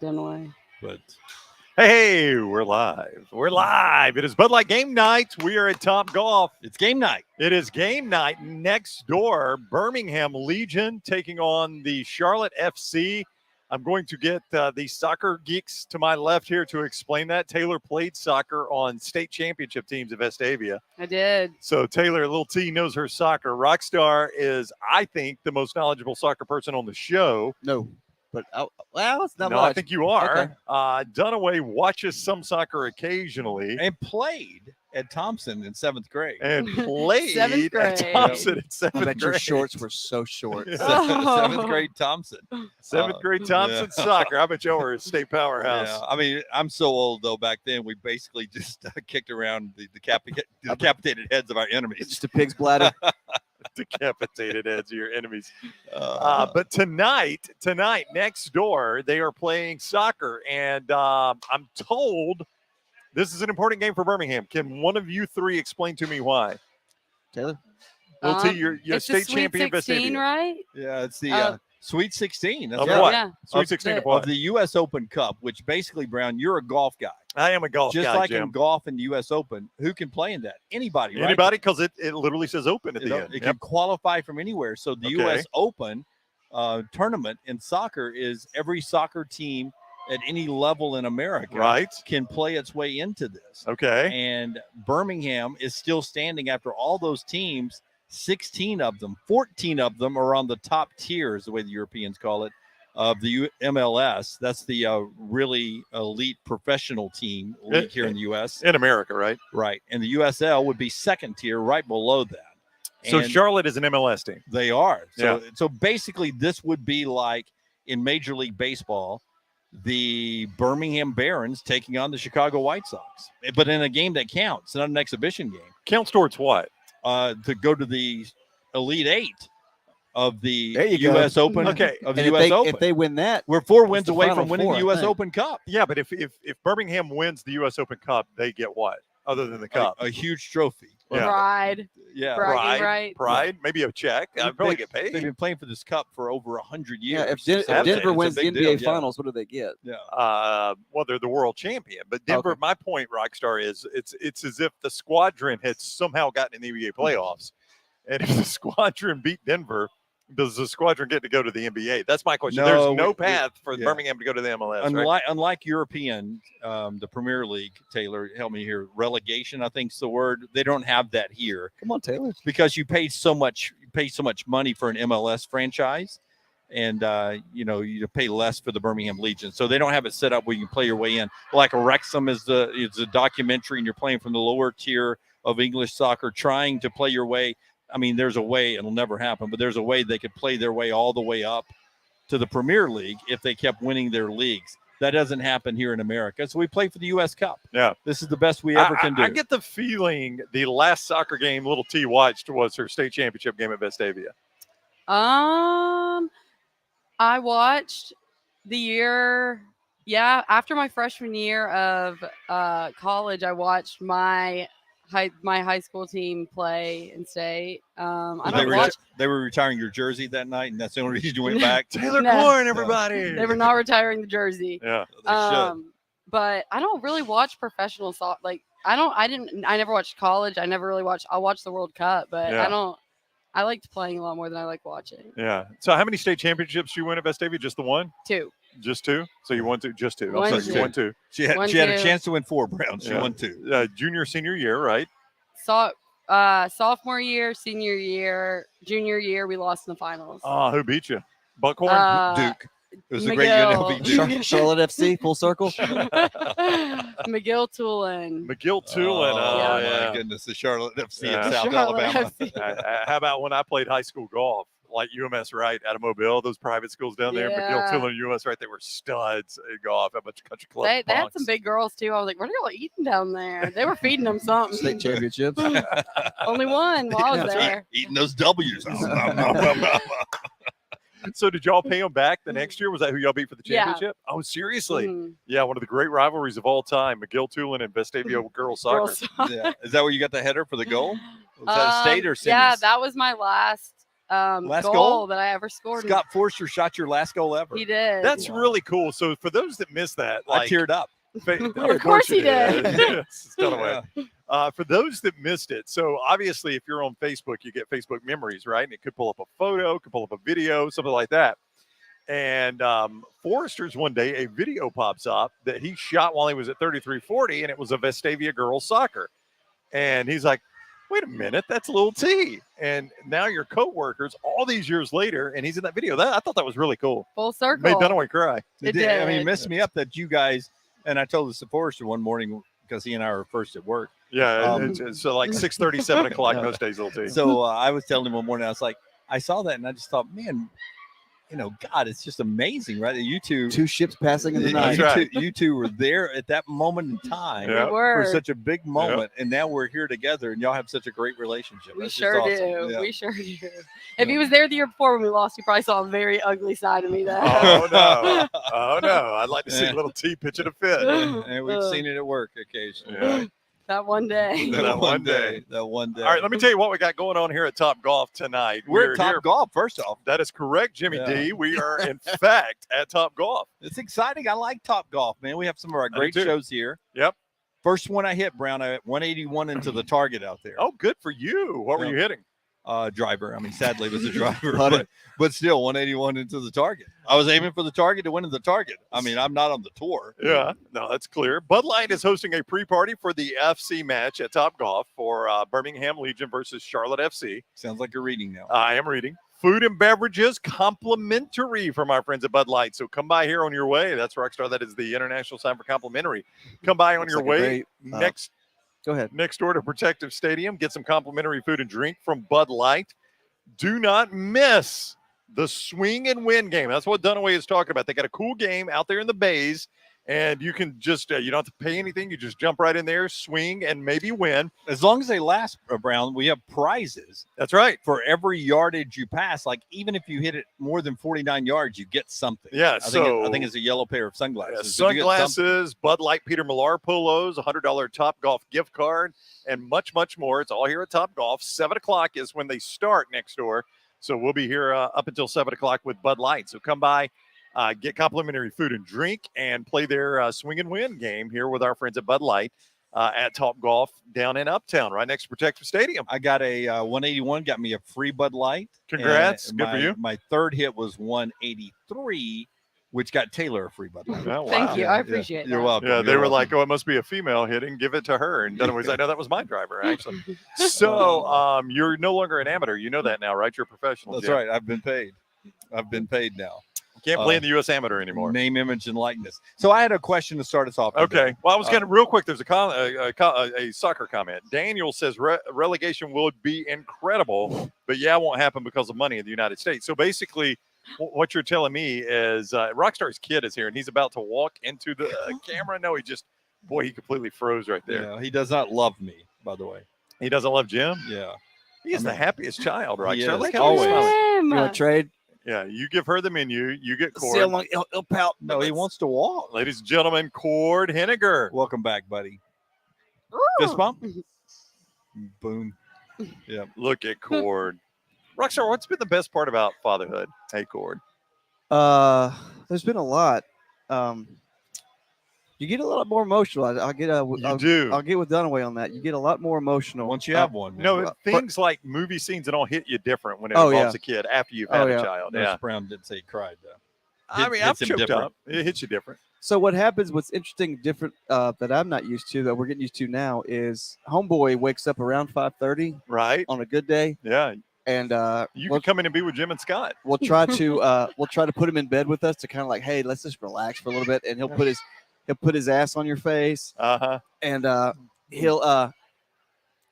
Dunaway. But hey, we're live. We're live. It is Bud Light game night. We are at TopGolf. It's game night. It is game night. Next door, Birmingham Legion taking on the Charlotte FC. I'm going to get the soccer geeks to my left here to explain that. Taylor played soccer on state championship teams at Vestavia. I did. So Taylor, little T, knows her soccer. Rockstar is, I think, the most knowledgeable soccer person on the show. No, but well, it's not No, much. I think you are. Okay. Dunaway watches some soccer occasionally. And played at Thompson in 7th grade. And played Seventh at grade. Thompson at 7th I bet your grade. shorts were so short. Yeah. Oh. 7th grade Thompson. 7th grade Thompson soccer. I bet y'all were a state powerhouse. Yeah, I mean, I'm so old though. Back then, we basically just kicked around the decapitated heads of our enemies. Just a pig's bladder. Decapitated heads of your enemies. But tonight, next door, they are playing soccer. And I'm told this is an important game for Birmingham. Can one of you three explain to me why? Taylor? Little T, you're It's the state Sweet champion. 16, Vestavia. right? Yeah, it's the Sweet 16. That's Of right. what? Yeah. Sweet 16 of Of what? Of the U.S. Open Cup, which basically, Brown, you're a golf guy. I am a golf Just guy, like Jim. in golf and the U.S. Open, who can play in that? Anybody, right? Anybody? Because it literally says open at the end. It Yep. can qualify from anywhere. So the Okay. U.S. Open tournament in soccer is every soccer team at any level in America Right. can play its way into this. Okay. And Birmingham is still standing after all those teams. 16 of them, 14 of them are on the top tier, is the way the Europeans call it, of the MLS. That's the really elite professional team league here in the U.S. In America, right? Right. And the USL would be second tier right below that. So And Charlotte is an MLS team. they are. So, Yeah. so basically, this would be like in Major League Baseball, the Birmingham Barons taking on the Chicago White Sox, but in a game that counts, not an exhibition game. Counts towards what? To go to the Elite Eight of the There you go. U.S. Open. Okay. Of the And U.S. Open. if they win that, We're 4 it's wins the away Final from winning Four, the I U.S. think. Open Cup. Yeah, but if Birmingham wins the U.S. Open Cup, they get what other than the cup? A huge trophy. Yeah. Pride. Yeah. Bragging rights. Pride, maybe a check. I'd probably get They've paid. been playing for this cup for over 100 years. yeah, if, So if it's Denver a wins the big NBA deal, yeah. Finals, what do they get? Yeah. Well, they're the world champion. But Denver, Okay. my point, Rockstar, is it's as if the squadron had somehow gotten in the NBA playoffs, and if the squadron beat Denver, does the squadron get to go to the NBA? That's my question. No, There's no we- path for yeah. Birmingham to go to the MLS. Right? Unlike European, the Premier League, Taylor, help me here. Relegation, I think is the word. They don't have that here Come on, Taylor. because you pay so much money for an MLS franchise, and you pay less for the Birmingham Legion. So they don't have it set up where you can play your way in. Like Wrexham is a documentary, and you're playing from the lower tier of English soccer, trying to play your way. I mean, there's a way, it'll never happen, but there's a way they could play their way all the way up to the Premier League if they kept winning their leagues. That doesn't happen here in America. So we play for the U.S. Cup. Yeah. This is the best we ever can do. I get the feeling the last soccer game little T watched was her state championship game at Vestavia. I watched the year. Yeah, after my freshman year of college, I watched my high school team play in state. I they, don't were, watch. they were retiring your jersey that night, and that's the only reason you went back. Taylor No. Korn, everybody. They were not retiring the jersey. Yeah. They should. But I don't really watch professional soccer. Like I never watched college. I never really watched. I'll watch the World Cup, but Yeah. I liked playing a lot more than I like watching. Yeah. So how many state championships do you win at Vestavia? Just the one? Two. Just two? So you won two? Just two. One, I'm sorry, you two. won two. She had a chance to win 4, Brown. She Yeah. won 2. Junior, senior year, right? Sophomore year, senior year, junior year, we lost in the finals. Who beat you? Buckhorn? Duke. It was a great year to beat Duke. Charlotte FC, full circle. McGill Tulane. McGill Tulane. Oh, yeah. My goodness. The Charlotte FC Yeah. in South Charlotte Alabama. FC. How about when I played high school golf? Like UMS Wright out of Mobile, those private schools down there, McGill Yeah. Tulane, UMS Wright, they were studs in golf. A bunch of country club They had punks. some big girls too. I was like, what are y'all eating down there? They were feeding them something. State championships. Only one while I was That's there. Eating those W's. So did y'all pay them back the next year? Was that who y'all beat for the Yeah. championship? Oh, seriously? Mhm. Yeah, one of the great rivalries of all time, McGill Tulane and Vestavia girls soccer. Girls soccer. Yeah. Is that where you got the header for the goal? Was that state or seniors? Yeah, that was my last Last goal goal? that I ever scored. Scott Forster shot your last goal ever. He did. That's really cool. So for those that missed that, I like, teared up. Of course he did. Yes, Dunaway. Yeah. For those that missed it, so obviously if you're on Facebook, you get Facebook memories, right? And it could pull up a photo, could pull up a video, something like that. And Forrester's one day, a video pops up that he shot while he was at 3340, and it was a Vestavia girls soccer. And he's like, wait a minute, that's Lil T. And now you're co-workers all these years later, and he's in that video. I thought that was really cool. Full circle. Made Dunaway cry. It did. I mean, did. it messed me up that you guys, and I told this to Forrester one morning because he and I were first at work. Yeah, so like 6:30, 7 o'clock most days, Lil T. So I was telling him one morning, I was like, I saw that and I just thought, man, you know, God, it's just amazing, right? That you two, Two ships passing in the night. That's right. you two were there at that moment in time Yeah. We were. for such a big moment, and now we're here together, and y'all have such a great relationship. We That's just sure awesome. do. Yeah. We sure do. If he was there the year before when we lost, he probably saw a very ugly side of me then. Oh no! Oh no! I'd like to see Little T pitching a fit. And we've seen it at work occasionally. Yeah. That one day. That one day. That one day. All right, let me tell you what we got going on here at Top Golf tonight. We're at Top here. Golf, first off. That is correct, Jimmy Yeah. D. We are in fact at Top Golf. It's exciting. I like Top Golf, man. We have some of our I do great too. shows here. Yep. First one I hit, Brown, I hit 181 into the target out there. Oh, good for you. What were Yeah. you hitting? Driver. I mean, sadly, it was a driver, Putter. but still 181 into the target. I was aiming for the target to win the target. I mean, I'm not on the tour. Yeah, no, that's clear. Bud Light is hosting a pre-party for the FC match at Top Golf for Birmingham Legion versus Charlotte FC. Sounds like you're reading now. I am reading. Food and beverages complimentary from our friends at Bud Light. So come by here on your way. That's Rockstar. That is the international sign for complimentary. Come by on Looks your like a way great, Go ahead. next door to Protective Stadium. Get some complimentary food and drink from Bud Light. Do not miss the swing and win game. That's what Dunaway is talking about. They got a cool game out there in the bays, and you can just you don't have to pay anything. You just jump right in there, swing, and maybe win. As long as they last, Brown, we have prizes That's right. for every yardage you pass. Like, even if you hit it more than 49 yards, you get something. Yeah, I think it's a yellow pair of sunglasses. If you get something- sunglasses, Bud Light Peter Millar polos, $100 Top Golf gift card, and much, much more. It's all here at Top Golf. 7 o'clock is when they start next door. So we'll be here up until 7 o'clock with Bud Light. So come by, get complimentary food and drink, and play their swing and win game here with our friends at Bud Light at Top Golf down in Uptown, right next to Protective Stadium. I got a 181, got me a free Bud Light. Congrats. And Good for you. My third hit was 183, which got Taylor a free Bud Light. Oh, wow. Thank you. I appreciate You're that. welcome. Yeah, they You're were welcome. like, oh, it must be a female hitting. Give it to her. And Dunaway's like, no, that was my driver, actually. So you're no longer an amateur. You know that now, right? You're a professional. That's Jim. right. I've been paid. now. Can't play in the U.S. Amateur anymore. Name, image, and likeness. So I had a question to start us off. today. Okay. Well, I was going to real quick. There's a soccer comment. Daniel says relegation would be incredible, but yeah, it won't happen because of money in the United States. So basically, what you're telling me is Rockstar's kid is here and he's about to walk into the camera. No, he completely froze right there. Yeah, he does not love me, by the way. He doesn't love Jim. Yeah. He is the happiest child, He Rockstar. is, Look how he's always. smiling. You want to trade? Yeah, you give her the menu. You get See how Cord. long he'll pout. No, he wants to walk. Ladies and gentlemen, Cord Henniger. Welcome back, buddy. Fist bump. Boom. Yeah. Look at Cord. Rockstar, what's been the best part about fatherhood? Hey, Cord. There's been a lot. You get a lot more emotional. I'll get You do. I'll get with Dunaway on that. You get a lot more emotional Once you have one. No, things like movie scenes that don't hit you different when it Oh, involves yeah. a kid after you've Oh, had yeah. a child. Nurse Yeah. Brown did say he cried, though. I mean, I've hits him choked different. up. It hits you different. So what happens? What's interesting, different that I'm not used to, that we're getting used to now, is Homeboy wakes up around 5:30 Right? on a good day, Yeah. and You we'll, can come in and be with Jim and Scott. we'll try to put him in bed with us to kind of like, hey, let's just relax for a little bit, and he'll put his ass on your face, Uh-huh. and he'll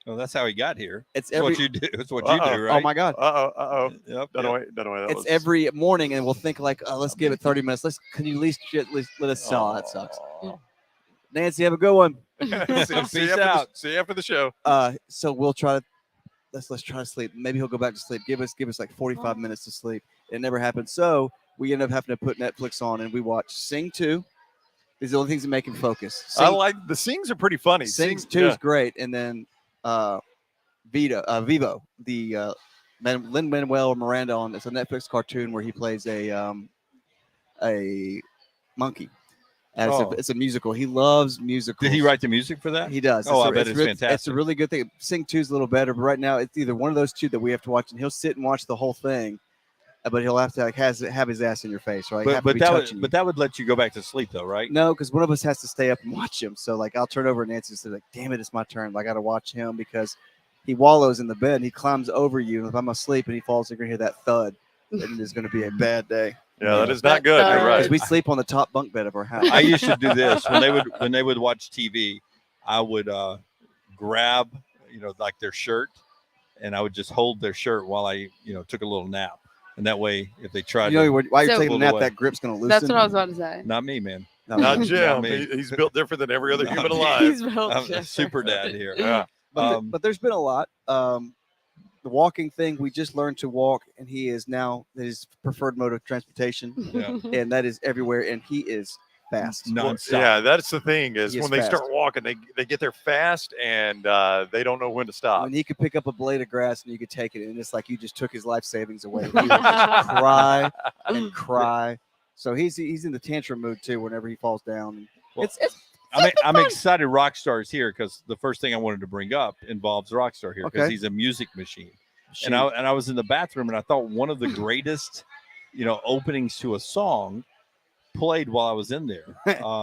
Well, that's how he got here. it's That's every what you do. That's what you do, right? oh my god. Uh-oh. Yep. Dunaway. That It's was... every morning, and we'll think like, oh, let's give it 30 minutes. Can you at least let us sell? That sucks. Aw. Nancy, have a good one. See you after see you after the show. So we'll try to let's try to sleep. Maybe he'll go back to sleep. Give us like 45 minutes to sleep. It never happens. So we end up having to put Netflix on, and we watch Sing 2. These are the only things that make him focus. I like the sings are pretty funny. Sing Sings 2 is great, and then Vivo, the Lin-Manuel Miranda on. It's a Netflix cartoon where he plays a monkey. And it's a musical. He loves musicals. Did he write the music for that? He does. Oh, I bet it's fantastic. It's a really good thing. Sing 2 is a little better, but right now it's either one of those two that we have to watch, and he'll sit and watch the whole thing, but he'll have to have his ass in your face, right? But that would let you go back to sleep, though, right? No, because one of us has to stay up and watch him. So like I'll turn over to Nancy and say, like, damn it, it's my turn. I got to watch him because he wallows in the bed and he climbs over you. And if I'm asleep and he falls, you're gonna hear that thud, and it's gonna be a bad day. Yeah, that is not good. You're right. Because we sleep on the top bunk bed of our house. I used to do this when they would watch TV. I would grab like their shirt, and I would just hold their shirt while I took a little nap, and that way if they tried, while you're taking a nap, that grip's gonna loosen. That's what I was about to say. Not me, man. No, not Jim. He's built different than every other human alive. He's built I'm a super dad here. Yeah. But there's been a lot. The walking thing, we just learned to walk, and he is now his preferred mode of transportation, and that is everywhere, and he is fast. Nonstop. Yeah, that's the thing is when they fast. start walking, they get there fast, and they don't know when to stop. When he could pick up a blade of grass and you could take it, and it's like you just took his life savings away. He would just cry and cry. So he's in the tantrum mood too. Whenever he falls down, Well, I'm excited Rockstar is here because the first thing I wanted to bring up involves Rockstar here because he's a music machine. And I was in the bathroom and I thought one of the greatest, openings to a song played while I was in there.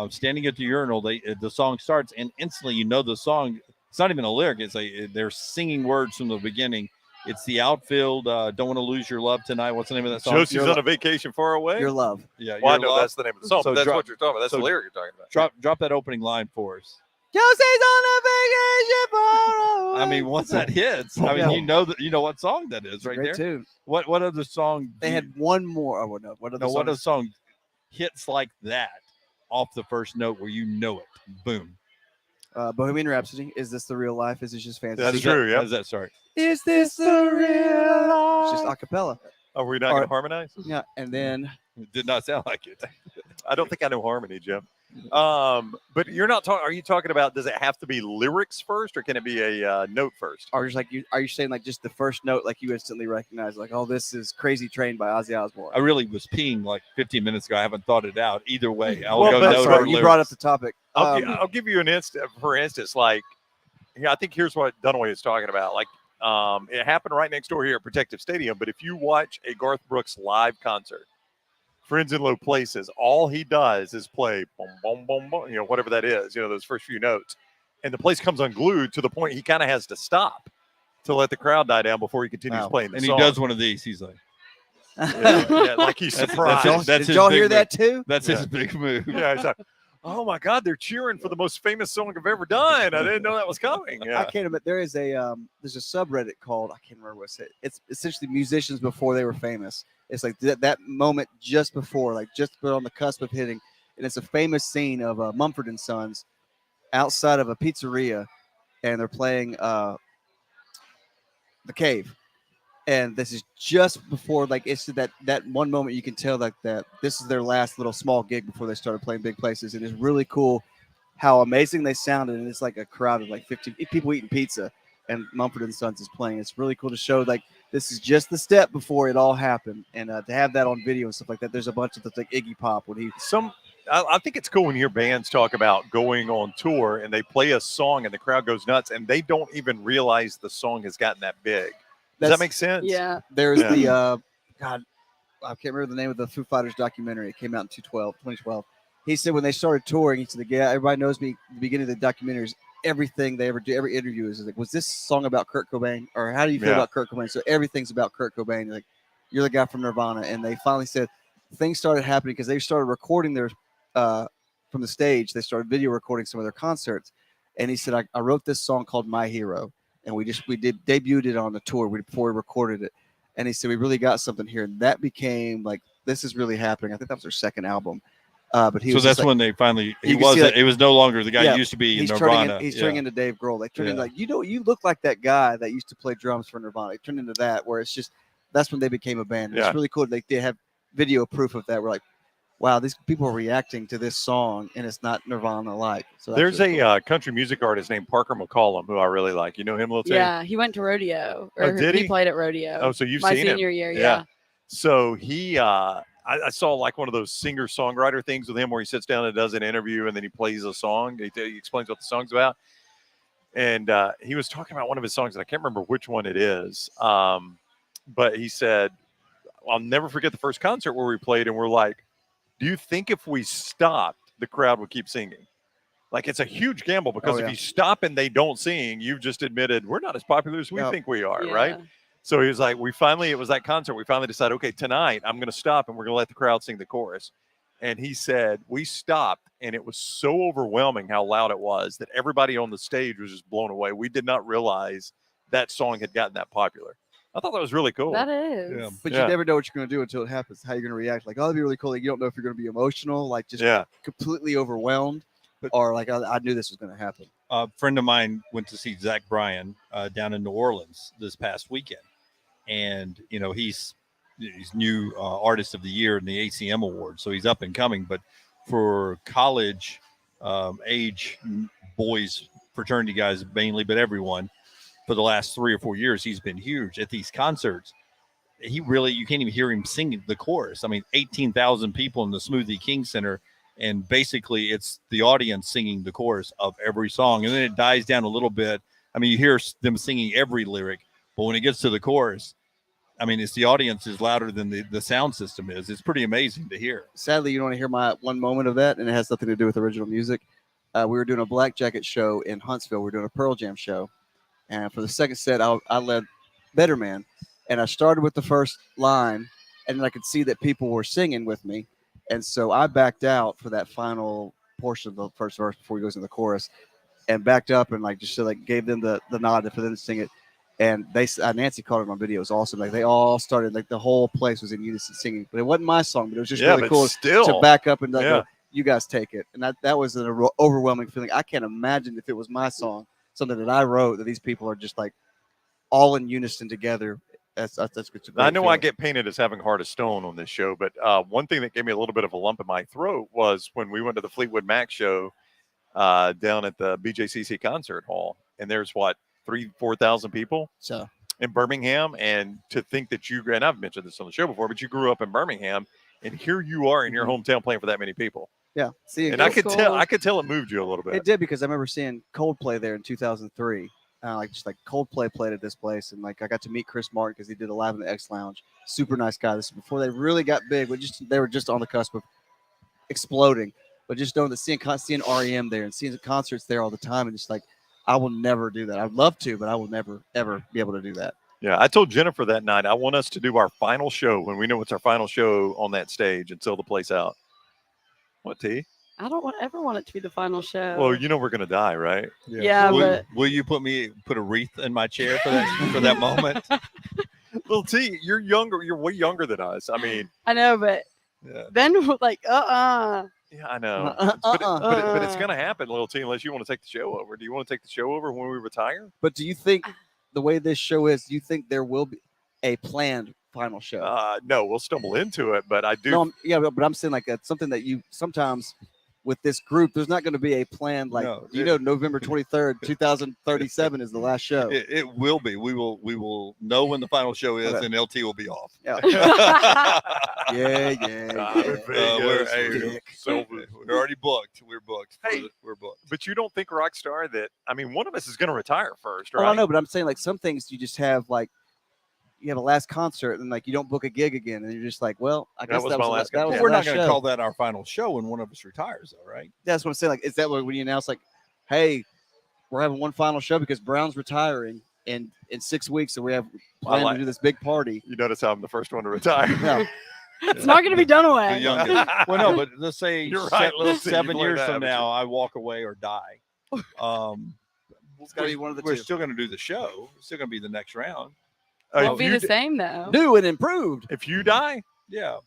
Standing at the urinal, the song starts and instantly the song. It's not even a lyric. It's they're singing words from the beginning. It's the outfield. Don't want to lose your love tonight. What's the name of that song? Josie's on a vacation far away. Your love. Yeah, well, I know that's the name of the song. So but that's what you're talking about. That's the lyric you're talking about. Drop that opening line for us. Josie's on a vacation far away. I mean, once that hits, you know what song that is right there. Tune. What other song? They had one more. Oh no! What other song hits like that off the first note where you know it? Boom. Bohemian Rhapsody. Is this the real life? Is it just fantasy? That's true. Yeah. How does that start? Is this the real life? It's just a cappella. Are we not going to harmonize? Yeah, and then it did not sound like it. I don't think I know harmony, Jim. But you're not talking. Are you talking about? Does it have to be lyrics first, or can it be a note first? Or just are you saying like just the first note, like you instantly recognize, like, oh, this is Crazy Train by Ozzy Osbourne? I really was peeing like 15 minutes ago. I haven't thought it out. Either way, I'll Well, go but- note Sorry, or you lyrics. brought up the topic. I'll give you an instance. For instance, like, I think here's what Dunaway is talking about. Like, it happened right next door here at Protective Stadium. But if you watch a Garth Brooks live concert, Friends in Low Places, all he does is play boom, boom, boom, boom, whatever that is, those first few notes. And the place comes unglued to the point he kind of has to stop to let the crowd die down before he continues playing the and song. he does one of these. He's like, like he's surprised. Did y'all hear that too? That's his big move. Yeah, he's like, oh my God, they're cheering for the most famous song I've ever done. I didn't know that was coming. Yeah. I can't admit there's a subreddit called, I can't remember what it's essentially musicians before they were famous. It's like that moment just before, like just on the cusp of hitting, and it's a famous scene of Mumford and Sons outside of a pizzeria, and they're playing The Cave, and this is just before, like, it's that one moment you can tell like that this is their last little small gig before they started playing big places, and it's really cool how amazing they sounded, and it's like a crowd of like 50 people eating pizza, and Mumford and Sons is playing. It's really cool to show like this is just the step before it all happened, and to have that on video and stuff like that. There's a bunch of like Iggy Pop when he I think it's cool when you hear bands talk about going on tour and they play a song and the crowd goes nuts and they don't even realize the song has gotten that big. Does that make sense? Yeah. There's the God, I can't remember the name of the Foo Fighters documentary. It came out in 2012. He said when they started touring, he said, "Yeah, everybody knows me." At the beginning of the documentary is everything they ever do. Every interview is like, "Was this song about Kurt Cobain?" Or "How do you feel about Kurt Cobain?" So everything's about Kurt Cobain. Like, you're the guy from Nirvana, and they finally said things started happening because they started recording their from the stage. They started video recording some of their concerts, and he said, "I wrote this song called My Hero, and we debuted it on the tour before we recorded it." And he said, "We really got something here," and that became like, this is really happening. I think that was their second album. But he so was that's like, when they finally you can see, like, it was no longer the guy he used to be in Nirvana. He's turning into Dave Grohl. Like turning like, you look like that guy that used to play drums for Nirvana. It turned into that where it's just that's when they became a band. It's really cool. Like they have video proof of that. We're like, wow, these people are reacting to this song, and it's not Nirvana like. So that's There's really a cool. country music artist named Parker McCollum who I really like. You know him, Lil T? Yeah, he went to rodeo. Oh, Or did he? played at rodeo. Oh, so you've my seen him. senior year, Yeah. yeah. So he, I saw like one of those singer-songwriter things with him where he sits down and does an interview and then he plays a song. He explains what the song's about. And he was talking about one of his songs, and I can't remember which one it is. But he said, I'll never forget the first concert where we played, and we're like, do you think if we stopped, the crowd would keep singing? Like, it's a huge gamble because if you stop and they don't sing, you've just admitted we're not as popular as we think we are, right? So he was like, it was that concert. We finally decided, okay, tonight I'm going to stop and we're going to let the crowd sing the chorus. And he said, we stopped and it was so overwhelming how loud it was that everybody on the stage was just blown away. We did not realize that song had gotten that popular. I thought that was really cool. That is. Yeah. But you never know what you're going to do until it happens, how you're going to react. Like, oh, that'd be really cool. Like, you don't know if you're going to be emotional, like just completely overwhelmed, or like, I knew this was going to happen. A friend of mine went to see Zach Bryan down in New Orleans this past weekend. And, you know, he's new Artist of the Year in the ACM Award. So he's up and coming. But for college age boys, fraternity guys mainly, but everyone, for the last 3 or 4 years, he's been huge at these concerts. You can't even hear him singing the chorus. I mean, 18,000 people in the Smoothie King Center, and basically it's the audience singing the chorus of every song. And then it dies down a little bit. I mean, you hear them singing every lyric, but when it gets to the chorus, I mean, it's the audience is louder than the sound system is. It's pretty amazing to hear. Sadly, you don't want to hear my one moment of that, and it has nothing to do with original music. We were doing a Black Jacket show in Huntsville. We were doing a Pearl Jam show. And for the second set, I led Better Man. And I started with the first line, and then I could see that people were singing with me. And so I backed out for that final portion of the first verse before he goes into the chorus, and backed up and gave them the nod for them to sing it. And Nancy caught it on video. It was awesome. Like, they all started, like, the whole place was in unison singing. But it wasn't my song, but it was just really cool to back up and go, you guys take it. And that was an overwhelming feeling. I can't imagine if it was my song, something that I wrote, that these people are just like all in unison together. That's I know feeling. I get painted as having heart of stone on this show, but one thing that gave me a little bit of a lump in my throat was when we went to the Fleetwood Mac show down at the BJCC concert hall, and there's 3,000-4,000 people in Birmingham. And to think that and I've mentioned this on the show before, but you grew up in Birmingham, and here you are in your hometown playing for that many people. Yeah, and I could tell it moved you a little bit. It did, because I remember seeing Coldplay there in 2003. Like Coldplay played at this place, and like I got to meet Chris Martin because he did a Live in the X Lounge. Super nice guy. This is before they really got big, but they were just on the cusp of exploding. But just knowing that seeing REM there and seeing the concerts there all the time, and just like, I will never do that. I'd love to, but I will never ever be able to do that. Yeah, I told Jennifer that night, I want us to do our final show when we know it's our final show on that stage and sell the place out. What, T? I don't ever want it to be the final show. Well, you know we're gonna die, right? Yeah, will you put a wreath in my chair for that moment? Little T, you're younger. You're way younger than us. I mean, I know, but then like, Yeah, I know. But it's gonna happen, Little T, unless you want to take the show over. Do you want to take the show over when we retire? But do you think the way this show is, do you think there will be a planned final show? No, we'll stumble into it, but I do. No, but I'm saying like that's something that you sometimes. With this group, there's not going to be a plan November 23rd, 2037 is the last show. It will be. We will know when the final show is, and LT will be off. Yeah. We're already booked. We're booked. We're booked. But you don't think, Rockstar, that one of us is going to retire first, right? Oh, I know, but I'm saying like some things you just have like. You have a last concert and like you don't book a gig again, and you're just like, well, I guess that was my last. We're not going to call that our final show when one of us retires, though, right? That's what I'm saying. Like, is that when you announce like, hey, we're having one final show because Brown's retiring in 6 weeks, so we have planned to do this big party. You notice how I'm the first one to retire. Yeah. It's not going to be Dunaway. The youngest. Well, no, but let's say right, 7 years from now, I walk away or die. It's got to be one of the We're two. still going to do the show. It's still going to be the next round. Won't be the same though. New and improved. If you die, yeah.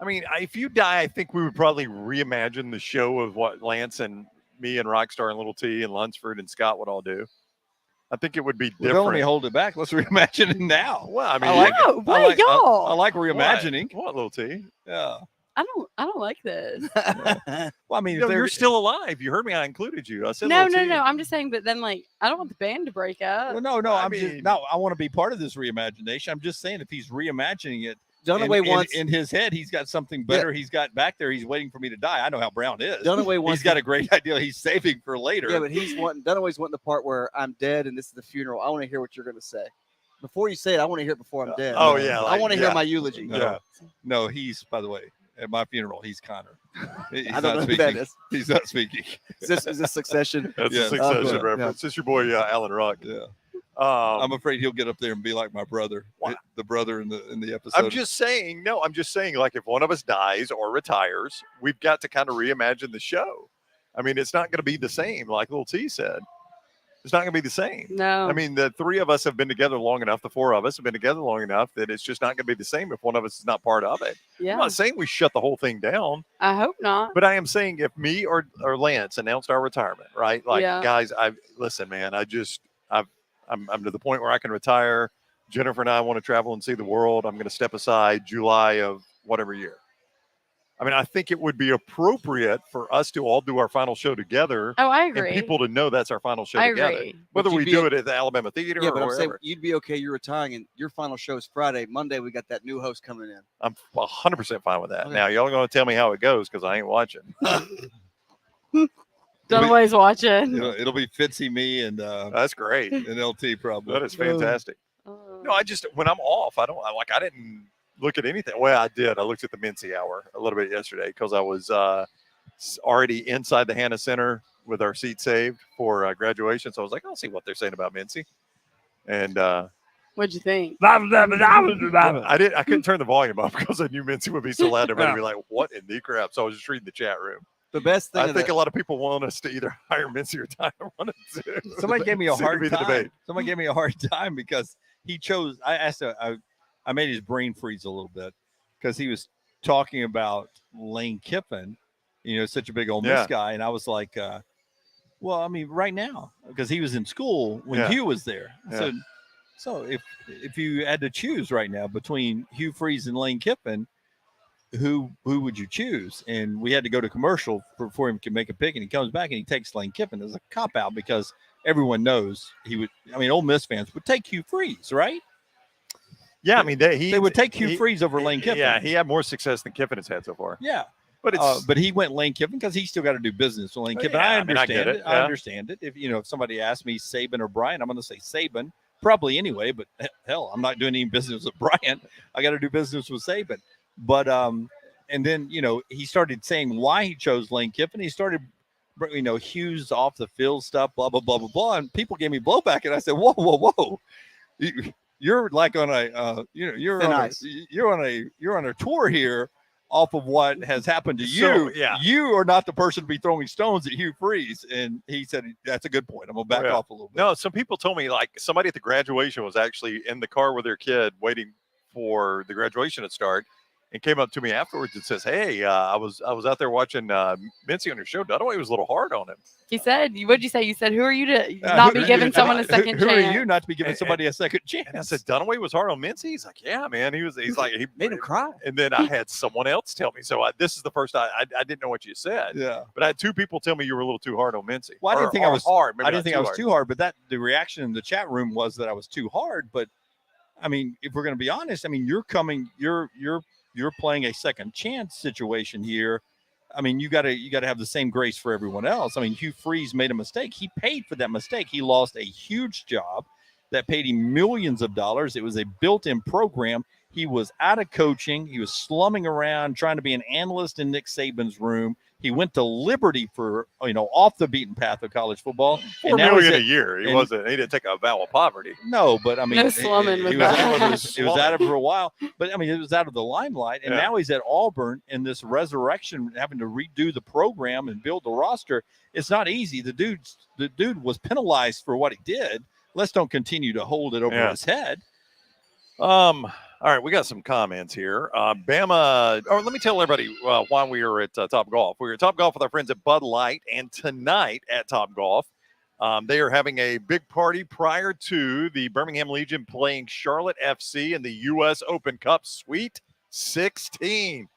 If you die, I think we would probably reimagine the show of what Lance and me and Rockstar and Little T and Lunsford and Scott would all do. I think it would be different. Don't let me hold it back. Let's reimagine it now. Well, I like reimagining. What, Little T? Yeah. I don't like this. Well, I mean, if No, they're you're still alive. You heard me. I included you. I said No. little T. I'm just saying, but then like I don't want the band to break up. well, no, I I'm just mean- no. I want to be part of this reimagination. I'm just saying, if he's reimagining it Dunaway wants in his head, he's got something better. He's got back there. He's waiting for me to die. I know how Brown is. Dunaway wants He's got a great idea. He's saving for later. Yeah, but Dunaway's wanting the part where I'm dead and this is the funeral. I want to hear what you're going to say. Before you say it, I want to hear it before I'm dead. Oh, yeah. I want to hear my eulogy. No, he's, by the way, at my funeral, he's Connor. He's I don't know who that is. He's not speaking. Is this Succession? That's Yeah. a Succession Okay. reference. It's your boy Alan Rock. Yeah. I'm I'm afraid he'll get up there and be like my brother, What? the brother in the episode. I'm just saying, like if one of us dies or retires, we've got to kind of reimagine the show. I mean, it's not going to be the same, like Little T said. It's not going to be the same. No. I mean, the three of us have been together long enough, the four of us have been together long enough that it's just not going to be the same if one of us is not part of it. yeah. I'm not saying we shut the whole thing down, I hope not. but I am saying if me or Lance announced our retirement, right? Like, Yeah. guys, listen, man, I'm to the point where I can retire. Jennifer and I want to travel and see the world. I'm going to step aside July of whatever year. I mean, I think it would be appropriate for us to all do our final show together Oh, I and agree. people to know that's our final show I together. agree. Whether But we you'd be do it at the Alabama Theater Yeah, or but I'm saying wherever. you'd be okay. You're retiring, and your final show is Friday. Monday, we got that new host coming in. I'm 100% fine with that. Okay. Now, y'all going to tell me how it goes because I ain't watching. Dunaway's watching. It'll be Fitzy, me, and That's great. LT probably. That is fantastic. Oh. No, when I'm off, I didn't look at anything. Well, I did. I looked at the Mincy Hour a little bit yesterday because I was already inside the Hannah Center with our seat saved for graduation. So I was like, I'll see what they're saying about Mincy. And What'd you think? I couldn't turn the volume up because I knew Mincy would be so loud. Everybody would be like, what in the crap? So I was just reading the chat room. The best thing. I think a lot of people want us to either hire Mincy or Tyler. One of the two. Somebody gave me a Seemed to hard be the time. debate. Somebody gave me a hard time because he chose. I asked. I made his brain freeze a little bit because he was talking about Lane Kiffin, such a big Ole Miss Yeah. guy, and I was like, well, I mean, right now because he was in school when Yeah. Hugh was there. I Yeah. said, so if you had to choose right now between Hugh Freeze and Lane Kiffin, who would you choose? And we had to go to commercial before he could make a pick, and he comes back and he takes Lane Kiffin. There's a cop out because everyone knows he would. I mean, Ole Miss fans would take Hugh Freeze, right? Yeah, I mean, they They would take Hugh Freeze over Lane Kiffin. Yeah, he had more success than Kiffin has had so far. Yeah. But it's But he went Lane Kiffin because he's still got to do business with Lane Oh, Kiffin. yeah, I I mean, I understand get it. it, I yeah. understand it. If somebody asked me Saban or Bryant, I'm going to say Saban probably anyway. But hell, I'm not doing any business with Bryant. I got to do business with Saban. But and then he started saying why he chose Lane Kiffin. He started Hughes off the field stuff, blah blah blah blah blah, and people gave me blowback, and I said, whoa whoa whoa. You're like on a you're on a tour here off of what has happened to you. So, yeah. You are not the person to be throwing stones at Hugh Freeze. And he said that's a good point. I'm gonna back Yeah. off a little bit. no. Some people told me like somebody at the graduation was actually in the car with their kid waiting for the graduation to start, and came up to me afterwards and says, "Hey, I was out there watching Mincy on your show. Dunaway was a little hard on him." He said, "What'd you say?" You said, "Who are you to not be giving someone a second who chance?" are you not to be giving And- somebody a second chance? And I said, "Dunaway was hard on Mincy." He's like, "Yeah, man." He's like, he made him cry. And then I had someone else tell me. So this is the first I didn't know what you said, Yeah. but I had two people tell me you were a little too hard on Mincy. Well, I didn't think I was hard. Maybe I didn't not think I was hard. too hard, but the reaction in the chat room was that I was too hard. But I mean, if we're going to be honest, I mean, you're playing a second chance situation here. I mean, you got to have the same grace for everyone else. I mean, Hugh Freeze made a mistake. He paid for that mistake. He lost a huge job that paid him millions of dollars. It was a built-in program. He was out of coaching. He was slumming around trying to be an analyst in Nick Saban's room. He went to Liberty for, off the beaten path of college football. $4 And now he's million a at- year. He and- didn't take a vow of poverty. No, but I mean, No slumming with he that. was out of it for a while. But I mean, it was out of the limelight, and Yeah. now he's at Auburn in this resurrection, having to redo the program and build the roster. It's not easy. The dude was penalized for what he did. Let's don't continue to hold it over Yeah. his head. All right, we got some comments here. Bama. Or let me tell everybody why we were at TopGolf. We were at TopGolf with our friends at Bud Light, and tonight at TopGolf, they are having a big party prior to the Birmingham Legion playing Charlotte FC in the U.S. Open Cup Sweet 16.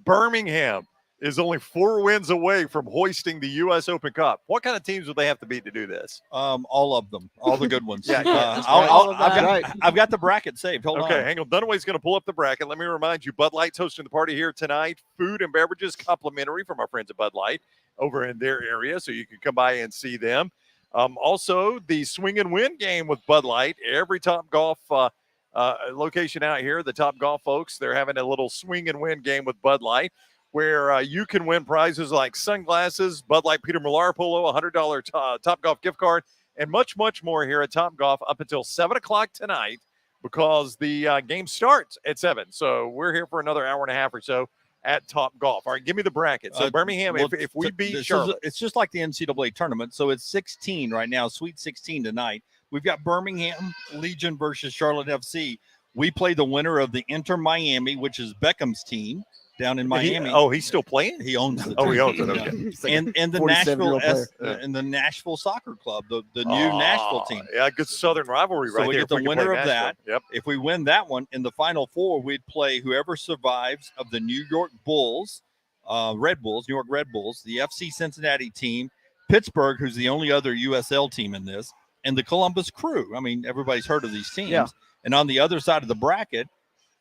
Birmingham is only 4 wins away from hoisting the U.S. Open Cup. What kind of teams would they have to beat to do this? All of them, all the good ones. Yeah, that's I've got the bracket saved. Hold on. Okay, hang on. Dunaway's going to pull up the bracket. Let me remind you, Bud Light's hosting the party here tonight. Food and beverages complimentary from our friends at Bud Light over in their area, so you can come by and see them. Also, the Swing and Win game with Bud Light. Every TopGolf location out here, the TopGolf folks, they're having a little Swing and Win game with Bud Light, where you can win prizes like sunglasses, Bud Light Peter Millar polo, $100 TopGolf gift card, and much, much more here at TopGolf up until 7 o'clock tonight because the game starts at 7. So we're here for another hour and a half or so at TopGolf. All right, give me the bracket. So Birmingham, well, if we beat Charlotte. It's just like the NCAA tournament. So it's 16 right now, Sweet 16 tonight. We've got Birmingham Legion versus Charlotte FC. We play the winner of the Inter Miami, which is Beckham's team down in Miami. He's still playing? He owns it. Oh, he owns it. Okay. And the Nashville Soccer Club, the new Nashville team. Yeah, good Southern rivalry So right we there. get the winner of that. Yep. If we win that one in the Final Four, we'd play whoever survives of the New York Bulls, New York Red Bulls, the FC Cincinnati team, Pittsburgh, who's the only other USL team in this, and the Columbus Crew. I mean, everybody's heard of these teams. Yeah. And on the other side of the bracket,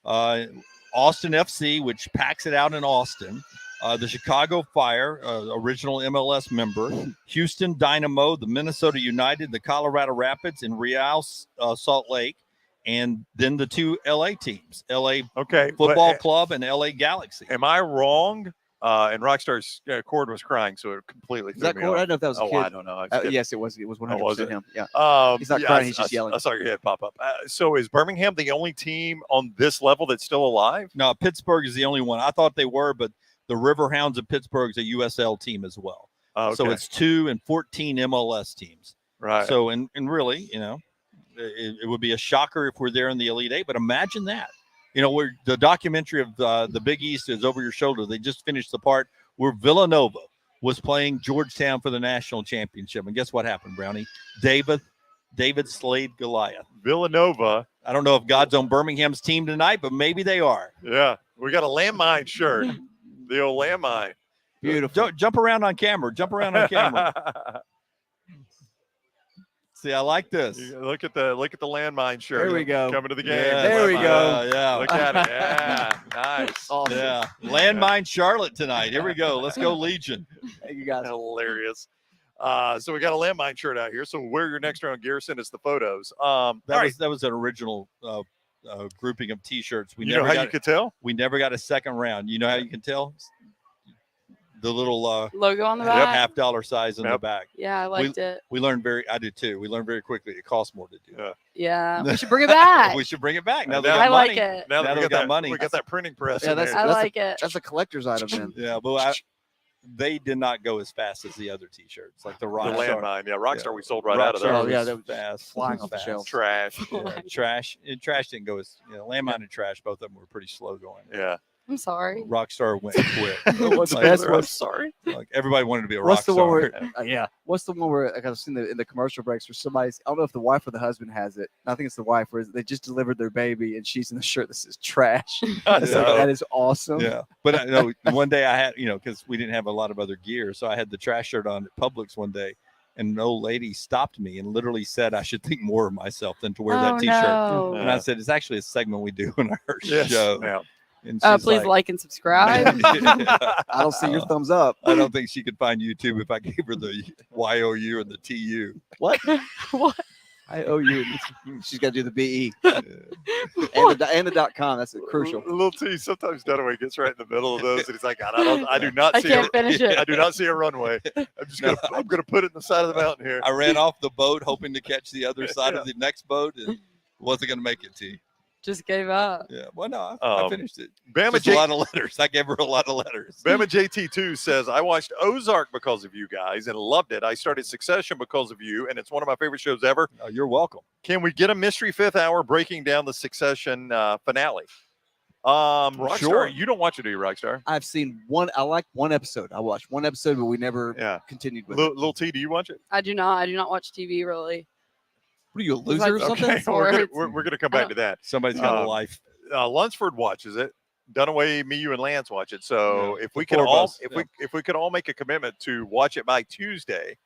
Austin FC, which packs it out in Austin, the Chicago Fire, original MLS member, Houston Dynamo, the Minnesota United, the Colorado Rapids, and Real Salt Lake, and then the 2 LA teams, LA Football Club and LA Galaxy. Am I wrong? And Rockstar's cord was crying, so it completely threw me off. I don't know if that was a kid. I don't know. Yes, it was. It was 100% him. Yeah. He's not Yeah, crying. He's just yelling. I saw your head pop up. So is Birmingham the only team on this level that's still alive? No, Pittsburgh is the only one. I thought they were, but the Riverhounds of Pittsburgh is a USL team as well. Okay. So it's 2 and 14 MLS teams. Right. So, and really, it would be a shocker if we're there in the Elite Eight, but imagine that. Where the documentary of the Big East is over your shoulder. They just finished the part where Villanova was playing Georgetown for the national championship. And guess what happened, Brownie? David slayed Goliath. Villanova. I don't know if God's on Birmingham's team tonight, but maybe they are. Yeah. We got a landmine shirt. The old landmine. Beautiful. Jump around on camera. Jump around on camera. See, I like this. Look at the landmine shirt. There we go. Coming to the game. Yeah, there we go. Yeah. Look at it. Yeah. Nice. Awesome. Yeah. Landmine Charlotte tonight. Here we go. Let's go Legion. Thank you guys. Hilarious. So we got a landmine shirt out here. So wear your next round gear. Send us the photos. That was an original grouping of T-shirts. You know how you could tell? We never got a second round. You know how you can tell? The little logo on the back. $50 size in the back. Yeah, I liked it. I did too. We learned very quickly. It costs more to do. Yeah, we should bring it back. We should bring it back. Now I like it. Now that we got that money. We got that printing press. Yeah, in I like it. That's a collector's item then. Yeah, but they did not go as fast as the other T-shirts, like the Rockstar. Landmine. Yeah, Rockstar we sold right out of there. Oh, yeah, that was fast. flying off the shelf. Trash. Yeah, trash. Trash didn't go as Landmine and Trash. Both of them were pretty slow going. Yeah. I'm sorry. Rockstar went quick. What's the best one? Sorry. Like everybody wanted to be a What's rock the one star. where? Yeah. What's the one where? Like I've seen in the commercial breaks where somebody's. I don't know if the wife or the husband has it. I think it's the wife where they just delivered their baby and she's in the shirt that says trash. That is awesome. Yeah, but I know one day I had because we didn't have a lot of other gear, so I had the trash shirt on at Publix one day, and an old lady stopped me and literally said I should think more of myself than to wear that T-shirt. No. And I said it's actually a segment we do in our Yes. show. Yeah. And Please like and subscribe. I don't see your thumbs up. I don't think she could find YouTube if I gave her the YOU and the TU. What? What? I owe you. She's got to do the BE and the .com. That's crucial. Little T. Sometimes Dunaway gets right in the middle of those, and he's like, I do not I see. can't finish it. I do not see a runway. I'm gonna put it in the side of the mountain here. I ran off the boat hoping to catch the other side of the next boat and wasn't going to make it, T. Just gave up. Yeah, well, no, I finished it. Bama Just a lot of letters. I gave her a lot of letters. Bama JT2 says, I watched Ozark because of you guys and loved it. I started Succession because of you, and it's one of my favorite shows ever. Oh, you're welcome. Can we get a mystery fifth hour breaking down the Succession finale? Rockstar, Sure. you don't watch it, do you, Rockstar? I've seen one. I like one episode. I watched one episode, but we never continued with it. Little T, do you watch it? I do not watch TV really. What are you, a loser or something? Okay, we're gonna come back to that. Somebody's got a life. Lunsford watches it. Dunaway, me, you, and Lance watch it. So if the we could four of all, us, if we could all make a commitment to watch it by Tuesday,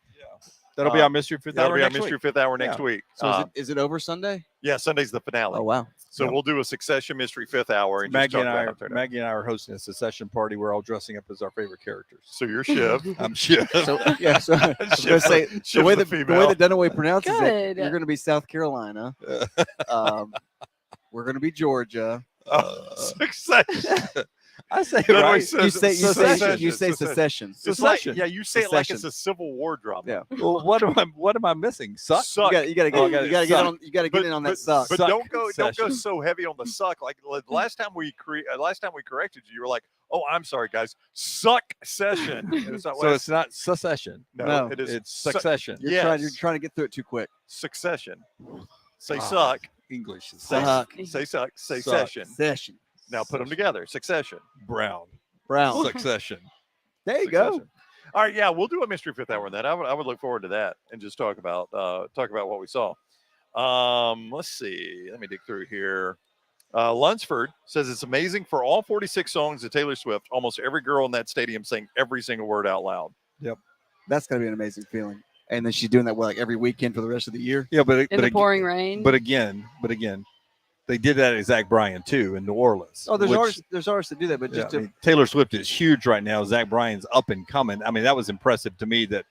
that'll be our mystery fifth that'll hour be our next mystery week. fifth hour next Yeah. week. So is it over Sunday? Yeah, Sunday's the finale. Oh wow! So Yeah. we'll do a Succession mystery fifth hour and Maggie just and talk I, about it. Maggie and I are hosting a secession party. We're all dressing up as our favorite characters. So you're Shiv. I'm sure. So yeah, so I was gonna say the way that Dunaway pronounces it, Good. you're gonna be South Carolina. We're gonna be Georgia. Succession. I say Dunaway right. says You secession. say secession. It's like, Secession. yeah, you say it like Secession. it's a Civil War drama. Yeah. Well, what am I missing? Suck. Suck. You gotta get in on that suck. But Suck don't go session. so heavy on the suck. Like last time we corrected you, you were like, "Oh, I'm sorry, guys, suck session." And it's not So it's not secession. no, No, it is It's succession. You're trying to get through it too quick. succession. Say Ah. suck. English. is Suck. Say suck. Say Suck. session. Session. Now put them together. Succession. Brown. Brown. Succession. There you go. Succession. All right, yeah, we'll do a mystery fifth hour on that. I would look forward to that and just talk about what we saw. Let's see. Let me dig through here. Lunsford says it's amazing for all 46 songs of Taylor Swift. Almost every girl in that stadium sang every single word out loud. That's gotta be an amazing feeling. And then she's doing that like every weekend for the rest of the year. Yeah, but In the pouring rain. But again, they did that at Zach Bryan too in New Orleans. Oh, there's which- artists that do that, but Yeah, just I mean, Taylor Swift is huge right now. Zach Bryan's up and coming. I mean, that was impressive to me that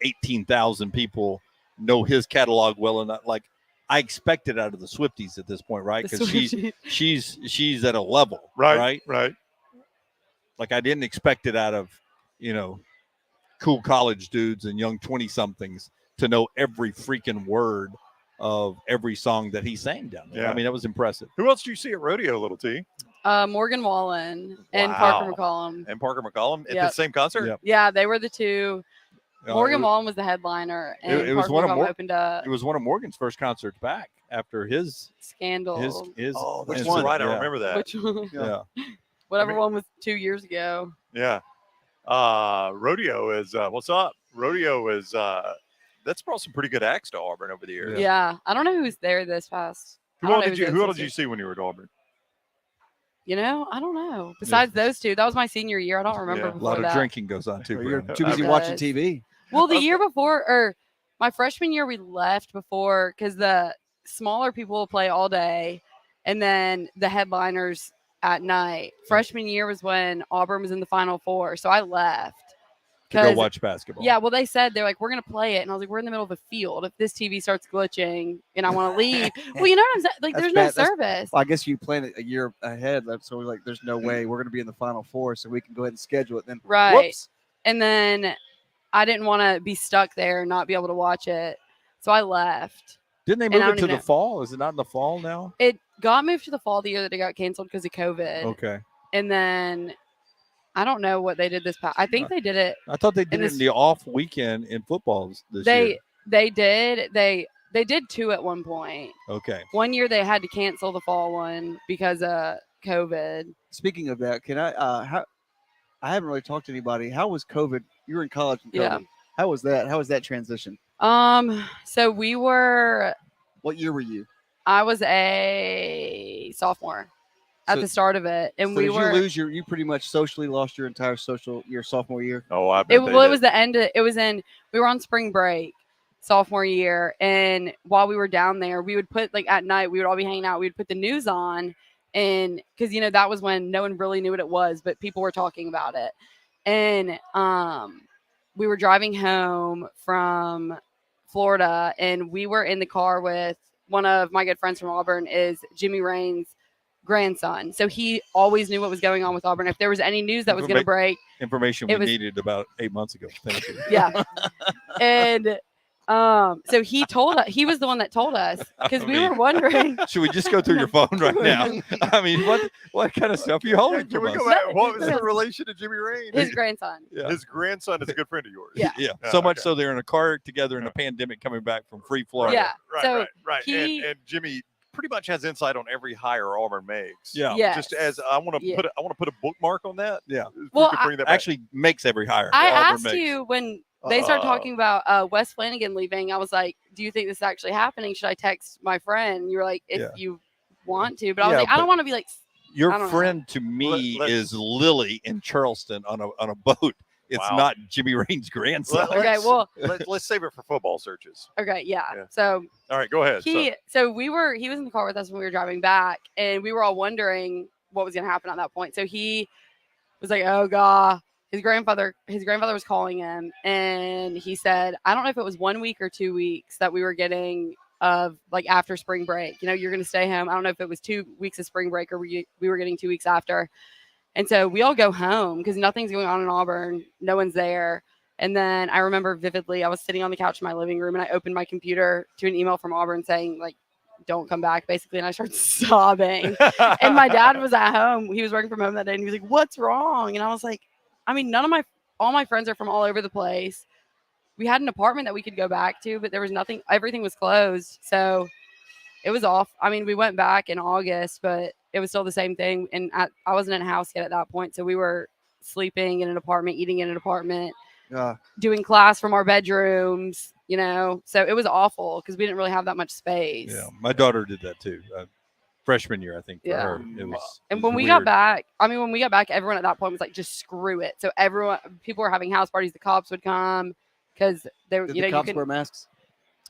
18,000 people know his catalog well enough. Like I expected out of the Swifties at this point, right? The Because Swifties. she's at a level, Right. Like I didn't expect it out of cool college dudes and young 20-somethings to know every freaking word of every song that he sang down there. Yeah. I mean, that was impressive. Who else do you see at rodeo, Little T? Morgan Wallen and Wow. Parker McCollum. And Parker McCollum at the Yep. same concert? Yep. Yeah, they were the two. Morgan it, Wallen was the headliner, and it was Parker one of McCollum opened up. it was one of Morgan's first concerts back after his Scandal. his Oh, that's incident. right. I Yeah. remember that. Which one? Yeah. Whatever I mean- one was 2 years ago. Yeah. Rodeo is what's up? Rodeo is that's brought some pretty good acts to Auburn over the years. Yeah. I don't know who's there this past. Who I don't all know did who's you there did this you see when you were at Auburn? I don't know. Besides those two, that was my senior year. I don't remember Yeah. A before lot of that. drinking goes on too. You're Brandon. too busy It watching does. TV. Well, the year before, or my freshman year, we left before because the smaller people will play all day, and then the headliners at night. Freshman year was when Auburn was in the Final Four, so I left. to go 'Cause- watch basketball. Yeah, well, they said they're like, we're gonna play it, and I was like, we're in the middle of a field. If this TV starts glitching and I want to leave, well, you know what I'm saying? Like, That's there's bad. no That's- service. Well, I guess you plan it a year ahead, so we're like, there's no way we're going to be in the Final Four, so we can go ahead and schedule it. Then, Right. whoops. And then I didn't want to be stuck there and not be able to watch it, so I left. Didn't they And move I it don't to even the know. fall? Is it not in the fall now? It got moved to the fall the year that it got canceled because of COVID. Okay. And then I don't know what they did this past. I think they did it. I thought they did And it this- in the off weekend in football this They year. they did they did two at one point. Okay. One year they had to cancel the fall one because of COVID. Speaking of that, can I haven't really talked to anybody. How was COVID? You were in college in COVID. Yeah. How was that? How was that transition? So we were. What year were you? I was a sophomore at So- the start of it, and So we did were. you pretty much socially lost your entire your sophomore year? Oh, I bet It, they well, it did. was the end. We were on spring break sophomore year, and while we were down there, we would put at night we would all be hanging out. We would put the news on, and because that was when no one really knew what it was, but people were talking about it, and we were driving home from Florida, and we were in the car with one of my good friends from Auburn, is Jimmy Raines' grandson. So he always knew what was going on with Auburn. If there was any news that was going to break, Information It we was- needed about 8 months ago. Thank you. yeah. And so he told us, he was the one that told us, because we were wondering. Should we just go through your phone right now? I mean, what kind of stuff are you holding Can from we us? go back? What was your relation to Jimmy Rain? His grandson. Yeah. His grandson is a good friend of yours. Yeah. Yeah. Oh, So much okay. so they're in a car together in a pandemic coming back from free Florida. Yeah. Right, So right. he- And Jimmy pretty much has insight on every hire Auburn makes. Yeah. Yes. Just as I want to Yeah. put a bookmark on that. Yeah. If we Well, could bring that back. Actually makes every hire. I Auburn asked makes. you when they started Uh-oh. talking about Wes Flanagan leaving. I was like, "Do you think this is actually happening? Should I text my friend?" And you were like, "If Yeah. you want to," but I was Yeah, like, "I don't but- want to be like Your I don't know. friend to me Let's- is Lily in Charleston on a boat. It's Wow. not Jimmy Rain's grandson. Okay, well- let's save it for football searches. Okay, yeah. Yeah. So All right, go ahead. he was in the car with us when we were driving back, and we were all wondering what was going to happen at that point. So he was like, "Oh God." His grandfather was calling him, and he said, I don't know if it was 1 week or 2 weeks that we were getting of like after spring break. You know, you're going to stay home. I don't know if it was 2 weeks of spring break or we were getting 2 weeks after. And so we all go home because nothing's going on in Auburn. No one's there. And then I remember vividly, I was sitting on the couch in my living room and I opened my computer to an email from Auburn saying, like, don't come back, basically. And I started sobbing. And my dad was at home. He was working from home that day. And he was like, what's wrong? And I was like, I mean, all my friends are from all over the place. We had an apartment that we could go back to, but there was nothing. Everything was closed. So it was off. I mean, we went back in August, but it was still the same thing. And I wasn't in a house yet at that point. So we were sleeping in an apartment, eating in an apartment, doing class from our bedrooms, you know. So it was awful because we didn't really have that much space. Yeah, my daughter did that too. Freshman year, I think, for Yeah. her. It was. And it when was we got weird. back, everyone at that point was like, just screw it. So people were having house parties. The cops would come because they were, Did you the know, cops you wear can, masks?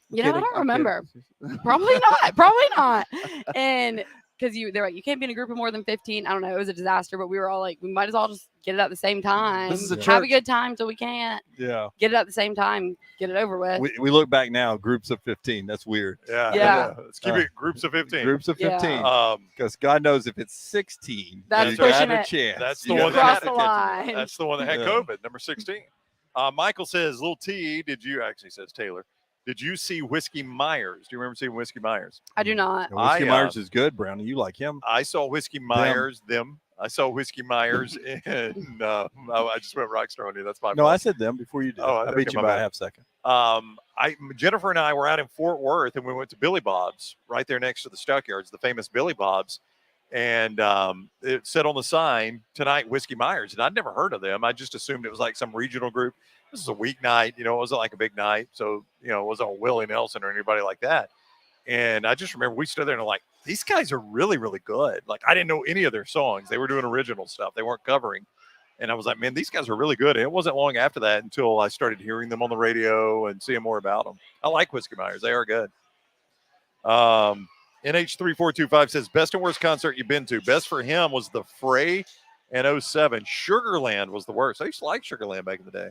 you know, I Kidding, don't I'm remember. kidding. Probably not. And because they're like, you can't be in a group of more than 15. I don't know. It was a disaster, but we were all like, we might as well just get it at the same time. This is a Have church. a good time till we can't. Yeah. Get it at the same time. Get it over with. We look back now, groups of 15. That's weird. Yeah. Yeah. Let's keep it groups of 15. Groups of Yeah. 15. Because God knows if it's 16, That's you pushing got a it. chance. That's the You one got that Cross had the it. line. That's the one that had Yeah. COVID, number 16. Michael says, Little T, says Taylor, did you see Whiskey Myers? Do you remember seeing Whiskey Myers? I do not. Whiskey I, Myers is good, Brownie. You like him? I saw Whiskey Myers, I saw Whiskey Myers in, I just went Rockstar on you. That's my No, fault. I said them before you did. Oh, I okay, beat you my by bad. a half second. Jennifer and I were out in Fort Worth, and we went to Billy Bob's right there next to the Stockyards, the famous Billy Bob's. And it said on the sign, tonight, Whiskey Myers. And I'd never heard of them. I just assumed it was like some regional group. This is a weeknight, you know, it wasn't like a big night. So, you know, it wasn't a Willie Nelson or anybody like that. And I just remember we stood there and like, these guys are really, really good. Like, I didn't know any of their songs. They were doing original stuff. They weren't covering. And I was like, man, these guys are really good. And it wasn't long after that until I started hearing them on the radio and seeing more about them. I like Whiskey Myers. They are good. NH3425 says, best and worst concert you've been to. Best for him was the Fray in 07. Sugarland was the worst. I used to like Sugarland back in the day.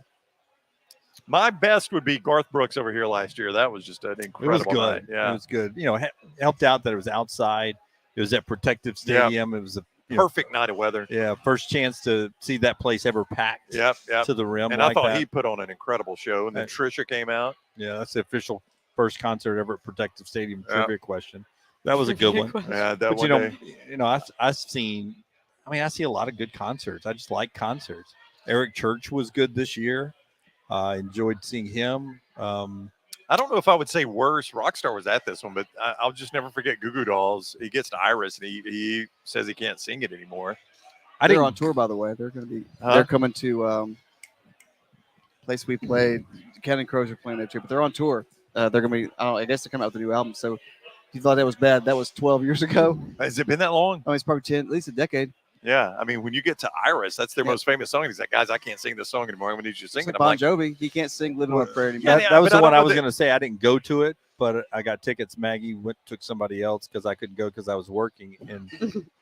My best would be Garth Brooks over here last year. That was just an incredible It was night. good. Yeah. It was good. You know, helped out that it was outside. It was at Protective Stadium. It was a Perfect night of weather. Yeah, first chance to see that place ever packed Yep. to the rim. And like I thought that. he put on an incredible show. And then Trisha came out. Yeah, that's the official first concert ever at Protective Stadium. Yeah. Trivia question. That was a good one. Yeah, that But one day. I've seen. I mean, I see a lot of good concerts. I just like concerts. Eric Church was good this year. I enjoyed seeing him. I don't know if I would say worse. Rockstar was at this one, but I'll just never forget Goo Goo Dolls. He gets to Iris, and he says he can't sing it anymore. They're on tour, by the way. They're going to be. They're coming to place we played. Counting Crows are playing there too, but they're on tour. They're going to be. I guess they're coming out with a new album. So if you thought that was bad, that was 12 years ago. Has it been that long? Oh, it's probably 10, at least a decade. Yeah, I mean, when you get to Iris, that's their most famous song. He's like, guys, I can't sing this song anymore. I'm going to need you to sing It's it. like I'm Bon like, Jovi. He can't sing "Living on a Prayer" anymore. Yeah, that was but the one I I don't was know going to say. I didn't go to it, but I got tickets. Maggie took somebody else because I couldn't go because I was working,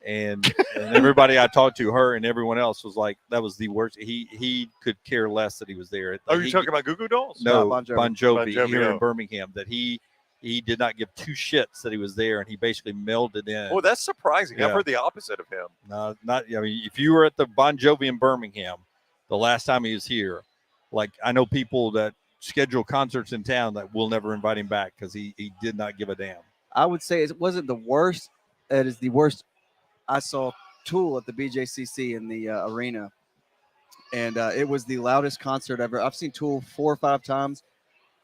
and everybody I talked to, her and everyone else, was like, that was the worst. He could care less that he was there. Oh, you're talking about Goo Goo Dolls? No, Bon Jovi. Bon Jovi, Bon Jovi, here yeah. in Birmingham. That he did not give two shits that he was there, and he basically melded in. Oh, that's surprising. I've Yeah. heard the opposite of him. No, not. I mean, if you were at the Bon Jovi in Birmingham, the last time he was here, like I know people that schedule concerts in town that will never invite him back because he did not give a damn. I would say it wasn't the worst. It is the worst. I saw Tool at the BJCC in the arena, and it was the loudest concert ever. I've seen Tool 4 or 5 times,